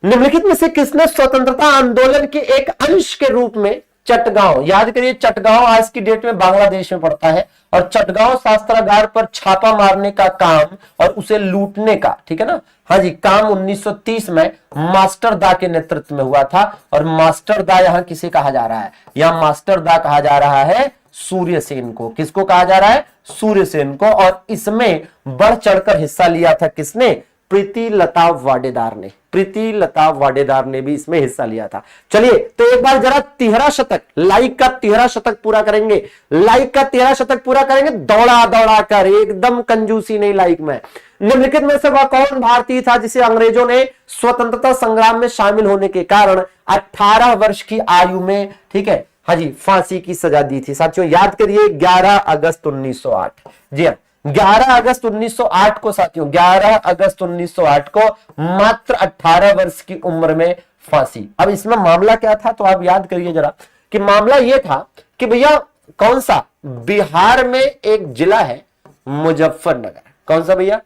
निम्नलिखित में से किसने स्वतंत्रता आंदोलन के एक अंश के रूप में चटगांव, याद करिए चटगांव आज की डेट में बांग्लादेश में पड़ता है, और चटगांव शास्त्रागार पर छापा मारने का काम और उसे लूटने का, ठीक है ना, हाँ जी, काम 1930 में मास्टर दा के नेतृत्व में हुआ था। और मास्टर दा यहां किसे कहा जा रहा है? यहां मास्टर दा कहा जा रहा है सूर्य सेन को। किसको कहा जा रहा है? सूर्य सेन को। और इसमें बढ़ चढ़कर हिस्सा लिया था किसने? प्रीति लता वाडेदार ने, प्रीति लता वाडेदार ने भी इसमें हिस्सा लिया था। चलिए, तो एक बार जरा 13 शतक, लाइक का 13 शतक पूरा करेंगे, लाइक का 13 शतक पूरा करेंगे, दौड़ा दौड़ा कर, एकदम कंजूसी नहीं लाइक में। निम्नलिखित में से वह कौन भारतीय था जिसे अंग्रेजों ने स्वतंत्रता संग्राम में शामिल होने के कारण 18 वर्ष की आयु में, ठीक है, हाँ जी, फांसी की सजा दी थी? साथियों याद करिए 11 अगस्त 1908। जी हाँ, 11 अगस्त 1908 को साथियों, 11 अगस्त 1908 को मात्र 18 वर्ष की उम्र में फांसी। अब इसमें मामला क्या था तो आप याद करिए जरा कि मामला यह था कि भैया कौन सा, बिहार में एक जिला है मुजफ्फरनगर। कौन सा भैया,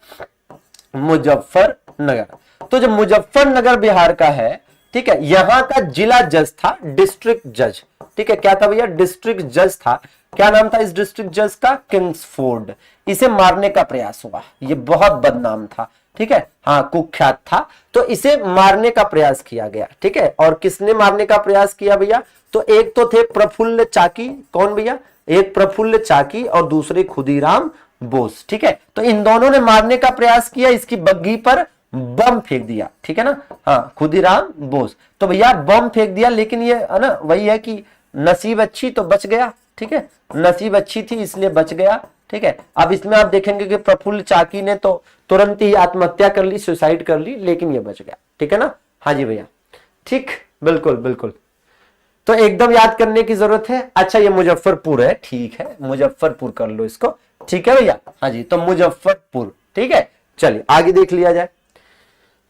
मुजफ्फरनगर। तो जो मुजफ्फरनगर बिहार का है, ठीक है, यहां का जिला जज था डिस्ट्रिक्ट जज। ठीक है, क्या था भैया, डिस्ट्रिक्ट जज था। क्या नाम था इस डिस्ट्रिक्ट जज का, किंग्सफोर्ड। इसे मारने का प्रयास हुआ, ये बहुत बदनाम था, ठीक है, हाँ कुख्यात था, तो इसे मारने का प्रयास किया गया। ठीक है, और किसने मारने का प्रयास किया भैया, तो एक तो थे प्रफुल्ल चाकी। कौन भैया, एक प्रफुल्ल चाकी और दूसरे खुदीराम बोस। ठीक है, तो इन दोनों ने मारने का प्रयास किया, इसकी बग्घी पर बम फेंक दिया। ठीक है ना, हाँ खुदीराम बोस। तो भैया बम फेंक दिया, लेकिन ये है ना वही है कि नसीब अच्छी तो बच गया। ठीक है, नसीब अच्छी थी इसलिए बच गया। ठीक है, अब इसमें आप देखेंगे कि प्रफुल्ल चाकी ने तो तुरंत ही आत्महत्या कर ली, सुसाइड कर ली, लेकिन ये बच गया। ठीक है ना, हाँ जी भैया, ठीक, बिल्कुल बिल्कुल। तो एकदम याद करने की जरूरत है। अच्छा ये मुजफ्फरपुर है, ठीक है, मुजफ्फरपुर कर लो इसको। ठीक है भैया, हाँ जी, तो मुजफ्फरपुर। ठीक है, चलिए आगे देख लिया जाए।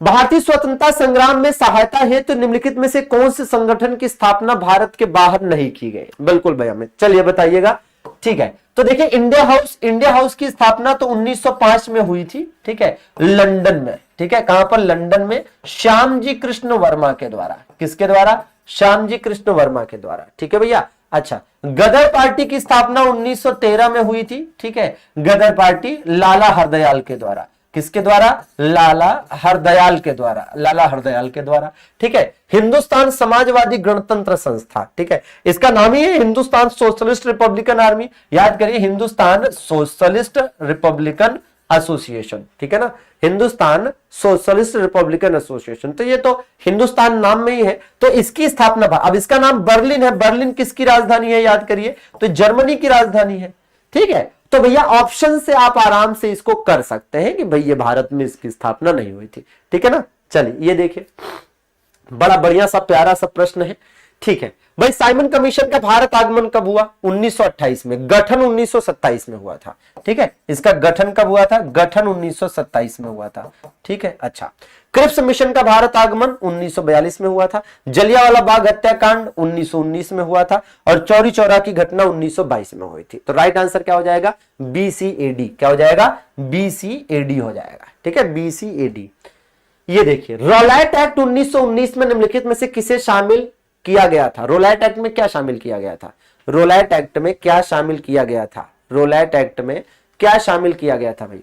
भारतीय स्वतंत्रता संग्राम में सहायता हेतु निम्नलिखित में से कौन से संगठन की स्थापना भारत के बाहर नहीं की गई। बिल्कुल भैया, में चलिए बताइएगा। ठीक है, तो देखिए इंडिया हाउस की स्थापना तो 1905 में हुई थी। ठीक है, लंदन में। ठीक है, कहां पर, लंदन में, श्यामजी कृष्ण वर्मा के द्वारा। किसके द्वारा, श्यामजी कृष्ण वर्मा के द्वारा। ठीक है भैया, अच्छा गदर पार्टी की स्थापना 1913 में हुई थी। ठीक है, गदर पार्टी लाला हरदयाल के द्वारा। किसके द्वारा, लाला हरदयाल के द्वारा, लाला हरदयाल के द्वारा। ठीक है, हिंदुस्तान समाजवादी गणतंत्र संस्था। ठीक है, इसका नाम ही है हिंदुस्तान सोशलिस्ट रिपब्लिकन आर्मी। याद करिए, हिंदुस्तान सोशलिस्ट रिपब्लिकन एसोसिएशन। ठीक है ना, हिंदुस्तान सोशलिस्ट रिपब्लिकन एसोसिएशन। तो ये तो हिंदुस्तान नाम में ही है, तो इसकी स्थापना, अब इसका नाम बर्लिन है। बर्लिन किसकी राजधानी है, याद करिए, तो जर्मनी की राजधानी है। ठीक है, तो भैया ऑप्शन से आप आराम से इसको कर सकते हैं कि भैया भारत में इसकी स्थापना नहीं हुई थी। ठीक है ना, चलिए ये देखिए, बड़ा बढ़िया सा प्यारा सा प्रश्न है। ठीक है भाई, साइमन कमीशन का भारत आगमन कब हुआ, 1928 में। गठन 1927 में हुआ था। ठीक है, इसका गठन कब हुआ था, गठन 1927 में हुआ था। ठीक है, अच्छा क्रिप्स मिशन का भारत आगमन 1942 में हुआ था। जलियांवाला बाग हत्याकांड 1919 में हुआ था, और चौरी चौरा की घटना 1922 में हुई थी। तो राइट आंसर क्या हो जाएगा, BCAD। क्या हो जाएगा, BCAD हो जाएगा। ठीक है, BCAD। ये देखिए, रोलैट एक्ट 1919 में निम्नलिखित में से किसे शामिल किया गया था। रोलैट एक्ट में क्या शामिल किया गया था, रोलैट एक्ट में क्या शामिल किया गया था, रोलैट एक्ट में क्या शामिल किया गया था भाई।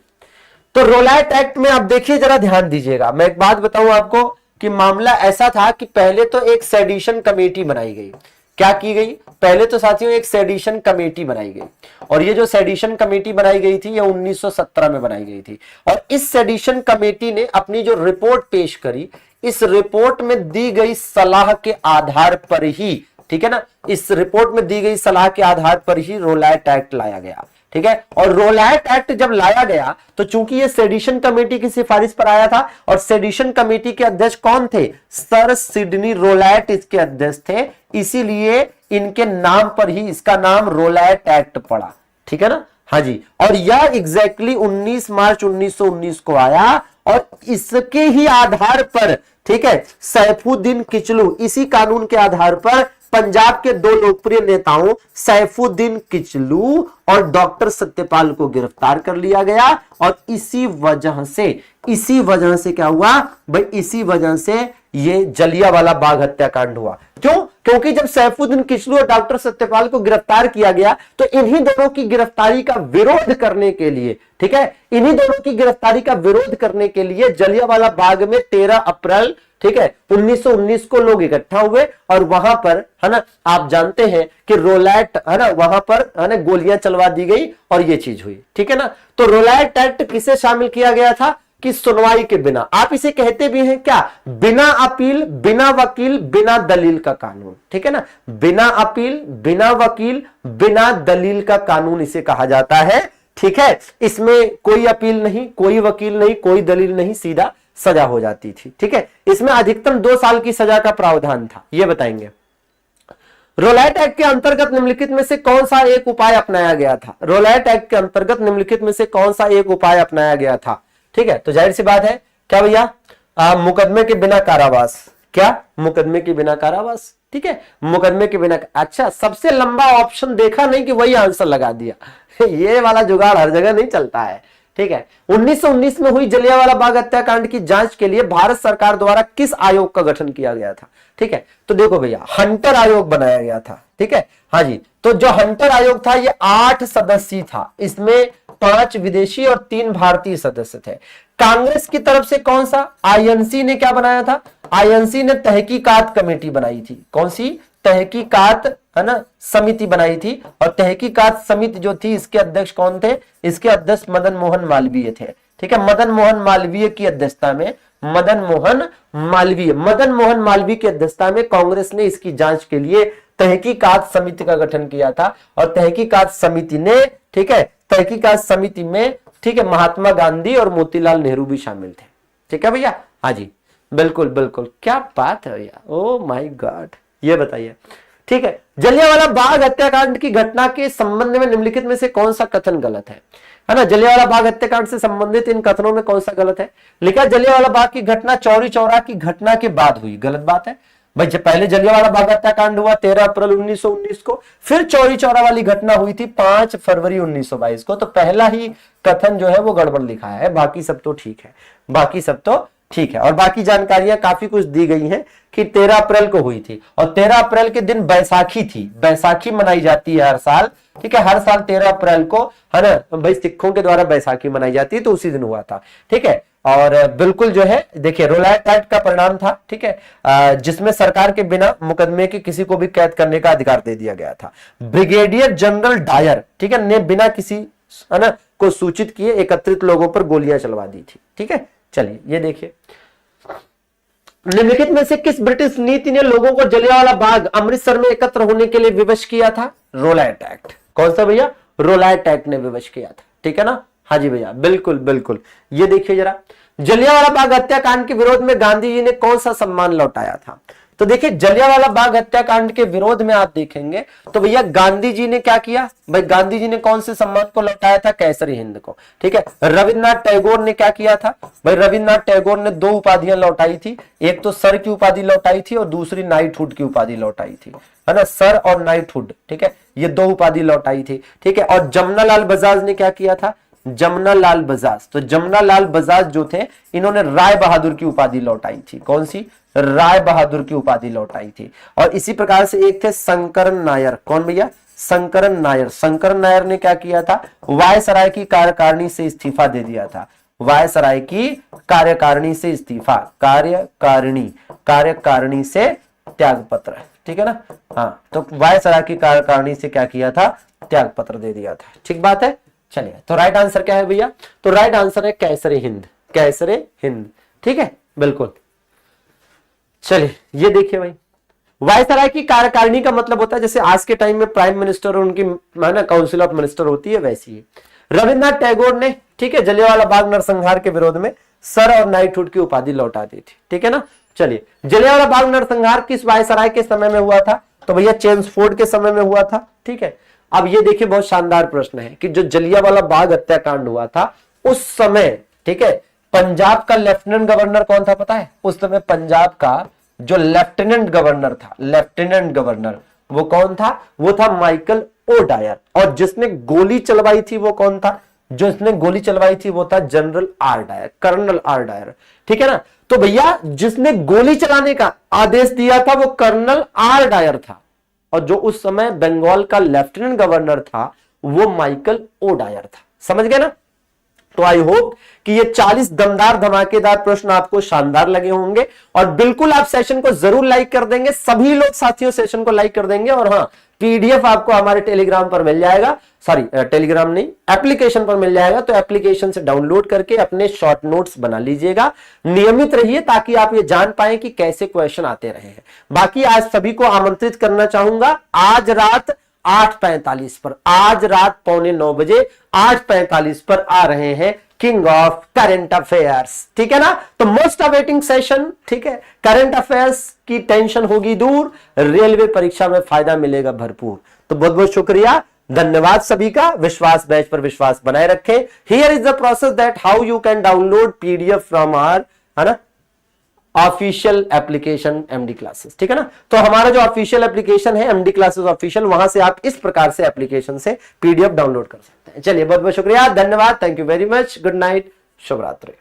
तो रोलैट एक्ट में आप देखिए, जरा ध्यान दीजिएगा, मैं एक बात बताऊं आपको कि मामला ऐसा था कि पहले तो एक सेडिशन कमेटी बनाई गई। क्या की गई, पहले तो साथियों एक सेडिशन कमेटी बनाई गई, और ये जो सेडिशन कमेटी बनाई गई थी ये 1917 में बनाई गई थी। और इस सेडिशन कमेटी ने अपनी जो रिपोर्ट पेश करी, इस रिपोर्ट में दी गई सलाह के आधार पर ही, ठीक है ना, इस रिपोर्ट में दी गई सलाह के आधार पर ही रोलैट एक्ट लाया गया। ठीक है, और रोलैट एक्ट जब लाया गया तो चूंकि ये सेडिशन कमेटी की सिफारिश पर आया था, और सेडिशन कमेटी के अध्यक्ष कौन थे, सर सिडनी रोलैट इसके अध्यक्ष थे, इसीलिए इनके नाम पर ही इसका नाम रोलैट एक्ट पड़ा। ठीक है ना, हाँ जी, और यह एग्जैक्टली 19 मार्च 1919 को आया, और इसके ही आधार पर, ठीक है, सैफुद्दीन किचलू, इसी कानून के आधार पर पंजाब के दो लोकप्रिय नेताओं सैफुद्दीन किचलू और डॉक्टर सत्यपाल को गिरफ्तार कर लिया गया। और इसी वजह से क्या हुआ भाई, इसी वजह से ये जलियांवाला बाग हत्याकांड हुआ। क्यों, क्योंकि जब सैफुद्दीन किचलू और डॉक्टर सत्यपाल को गिरफ्तार किया गया तो इन्हीं दोनों की गिरफ्तारी का विरोध करने के लिए, ठीक है, इन्हीं दोनों की गिरफ्तारी का विरोध करने के लिए जलियांवाला बाग में 13 अप्रैल, ठीक है, 1919 को लोग इकट्ठा हुए, और वहां पर, है ना, आप जानते हैं कि रोलैट, है ना, वहां पर, है ना, गोलियां चलवा दी गई और ये चीज हुई। ठीक है ना, तो रोलैट एक्ट किसे शामिल किया गया था कि सुनवाई के बिना, आप इसे कहते भी हैं क्या, बिना अपील, बिना वकील, बिना दलील का कानून। ठीक है ना, बिना अपील, बिना वकील, बिना दलील का कानून इसे कहा जाता है। ठीक है, इसमें कोई अपील नहीं, कोई वकील नहीं, कोई दलील नहीं, सीधा सजा हो जाती थी। ठीक है, इसमें अधिकतम 2 साल की सजा का प्रावधान था, ये बताएंगे। रोलैट एक्ट के अंतर्गत निम्नलिखित में से कौन सा एक उपाय अपनाया गया था, रोलैट एक्ट के अंतर्गत निम्नलिखित में से कौन सा एक उपाय अपनाया गया था। ठीक है, तो जाहिर सी बात है क्या भैया, मुकदमे के बिना कारावास। क्या? मुकदमे के बिना कारावास। ठीक है, मुकदमे के बिना। अच्छा, सबसे लंबा ऑप्शन देखा नहीं कि वही आंसर लगा दिया ये वाला जुगाड़ हर जगह नहीं चलता है। ठीक है, 1919 में हुई जलियांवाला बाग हत्याकांड की जांच के लिए भारत सरकार द्वारा किस आयोग का गठन किया गया था? ठीक है, तो देखो भैया, हंटर आयोग बनाया गया था। ठीक है, हाँ जी, तो जो हंटर आयोग था ये 8 सदस्यीय था, इसमें 5 विदेशी और 3 भारतीय सदस्य थे। कांग्रेस की तरफ से कौन सा? आईएनसी ने क्या बनाया था? आईएनसी ने तहकीकात कमेटी बनाई थी। कौन सी? तहकीकात, है ना, समिति बनाई थी। और तहकीकात समिति जो थी, इसके अध्यक्ष कौन थे? इसके अध्यक्ष मदन मोहन मालवीय थे। ठीक है, मदन मोहन मालवीय की अध्यक्षता में, मदन मोहन मालवीय की अध्यक्षता में कांग्रेस ने इसकी जांच के लिए तहकीकात समिति का गठन किया था। और तहकीकात समिति ने, ठीक है, तहकीकात समिति में, ठीक है, महात्मा गांधी और मोतीलाल नेहरू भी शामिल थे। ठीक है भैया, हाँ जी, बिल्कुल बिल्कुल, क्या बात है भैया, ओ माय गॉड। ये बताइए, ठीक है, जलियांवाला बाग हत्याकांड की घटना के संबंध में निम्नलिखित में से कौन सा कथन गलत है ना? जलियांवाला बाग हत्याकांड से संबंधित इन कथनों में कौन सा गलत है? लिखा, जलियांवाला बाग की घटना चौरी चौरा की घटना के बाद हुई। गलत बात है भाई, जब पहले जलियांवाला बाग हत्याकांड हुआ 13 अप्रैल 1919 को, फिर चौरी चौरा वाली घटना हुई थी 5 फरवरी 1922 को। तो पहला ही कथन जो है वो गड़बड़ लिखा है, बाकी सब तो ठीक है, बाकी सब तो ठीक है। और बाकी जानकारियां काफी कुछ दी गई हैं कि 13 अप्रैल को हुई थी, और 13 अप्रैल के दिन बैसाखी थी। बैसाखी मनाई जाती है हर साल। ठीक है, हर साल 13 अप्रैल को, है ना भाई, सिखों के द्वारा बैसाखी मनाई जाती है, तो उसी दिन हुआ था। ठीक है, और बिल्कुल जो है, देखिए, रोलायट एक्ट का परिणाम था। ठीक है, जिसमें सरकार के बिना मुकदमे के किसी को भी कैद करने का अधिकार दे दिया गया था। ब्रिगेडियर जनरल डायर, ठीक है, ने बिना किसी, है ना, को सूचित किए एकत्रित लोगों पर गोलियां चलवा दी थी। ठीक है, चलिए ये देखिए, निम्नलिखित में से किस ब्रिटिश नीति ने लोगों को जलियांवाला बाग अमृतसर में एकत्र होने के लिए विवश किया था? रोलायट एक्ट। कौन सा भैया? रोलायट एक्ट ने विवश किया था। ठीक है ना, हाँ जी भैया, बिल्कुल बिल्कुल। ये देखिए जरा, जलियांवाला बाग हत्याकांड के विरोध में गांधी जी ने कौन सा सम्मान लौटाया था? तो देखिए, जलियांवाला बाग हत्याकांड के विरोध में आप देखेंगे तो भैया गांधी जी ने क्या किया भाई? गांधी जी ने कौन से सम्मान को लौटाया था? केसरी हिंद को। ठीक है, रविन्द्रनाथ टैगोर ने क्या किया था भाई? रविन्द्रनाथ टैगोर ने 2 उपाधियां लौटाई थी, एक तो सर की उपाधि लौटाई थी और दूसरी नाइटहुड की उपाधि लौटाई थी, है ना, सर और नाइटहुड। ठीक है, ये 2 उपाधि लौटाई थी। ठीक है, और जमनालाल बजाज ने क्या किया था? जमनालाल बजाज, तो जमनालाल बजाज जो थे, इन्होंने राय बहादुर की उपाधि लौटाई थी। कौन सी? राय बहादुर की उपाधि लौटाई थी। और इसी प्रकार से एक थे शंकरन नायर। कौन भैया? शंकरन नायर। शंकरन नायर ने क्या किया था? वायसराय की कार्यकारिणी से इस्तीफा दे दिया था। वायसराय की कार्यकारिणी से इस्तीफा, कार्यकारिणी से त्याग पत्र। ठीक है ना, हाँ, तो वायसराय की कार्यकारिणी से क्या किया था? त्याग पत्र दे दिया था। ठीक बात है, चलिए, तो राइट आंसर क्या है भैया? तो राइट आंसर है केसरी हिंद, केसरी हिंद। ठीक है, बिल्कुल। चलिए ये देखिए भाई, वायसराय की कार्यकारिणी का मतलब होता है जैसे आज के टाइम में प्राइम मिनिस्टर और उनकी ना काउंसिल ऑफ मिनिस्टर होती है, वैसी ही रविन्द्रनाथ टैगोर ने, ठीक है, जलियांवाला बाग नरसंहार के विरोध में सर और नाइटहुड की उपाधि लौटा दी थी। ठीक है ना, चलिए, जलियांवाला बाग नरसंहार किस वायसराय के समय में हुआ था? तो भैया चेम्सफोर्ड के समय में हुआ था। ठीक है, अब ये देखिए, बहुत शानदार प्रश्न है कि जो जलियांवाला बाग हत्याकांड हुआ था उस समय, ठीक है, पंजाब का लेफ्टिनेंट गवर्नर कौन था पता है? उस समय पंजाब का जो लेफ्टिनेंट गवर्नर था, लेफ्टिनेंट गवर्नर, वो कौन था? वो था माइकल ओ डायर। और जिसने गोली चलवाई थी वो कौन था? जो इसने गोली चलवाई थी वो था general R Dyer, colonel R Dyer. ठीक है ना, तो भैया जिसने गोली चलाने का आदेश दिया था वो कर्नल आर डायर था, और जो उस समय बंगाल का लेफ्टिनेंट गवर्नर था वो माइकल ओ डायर था। समझ गए ना? तो आई होप कि ये 40 दमदार धमाकेदार प्रश्न आपको शानदार लगे होंगे, और बिल्कुल आप सेशन को जरूर लाइक कर देंगे। सभी लोग साथियों सेशन को लाइक कर देंगे। और हाँ, पीडीएफ आपको हमारे टेलीग्राम पर मिल जाएगा, सॉरी टेलीग्राम नहीं, एप्लीकेशन पर मिल जाएगा। तो एप्लीकेशन से डाउनलोड करके अपने शॉर्ट नोट्स बना लीजिएगा। नियमित रहिए ताकि आप ये जान पाए कि कैसे क्वेश्चन आते रहे हैं। बाकी आज सभी को आमंत्रित करना चाहूंगा, आज रात 8:45 पर, आज रात 8:45 बजे 8:45 पर आ रहे हैं किंग ऑफ करंट अफेयर्स। ठीक है ना, तो मोस्ट अवेटिंग सेशन। ठीक है, करंट अफेयर्स की टेंशन होगी दूर, रेलवे परीक्षा में फायदा मिलेगा भरपूर। तो बहुत बहुत शुक्रिया, धन्यवाद सभी का। विश्वास बैच पर विश्वास बनाए रखें। Here is the process that how you can download PDF from our, है ना, ऑफिशियल एप्लीकेशन एमडी क्लासेस, ठीक है ना। तो हमारा जो ऑफिशियल एप्लीकेशन है एमडी क्लासेस ऑफिशियल, वहां से आप इस प्रकार से एप्लीकेशन से पीडीएफ डाउनलोड कर सकते हैं। चलिए बहुत बहुत शुक्रिया, धन्यवाद, thank you very much, good night, शुभ रात्रि।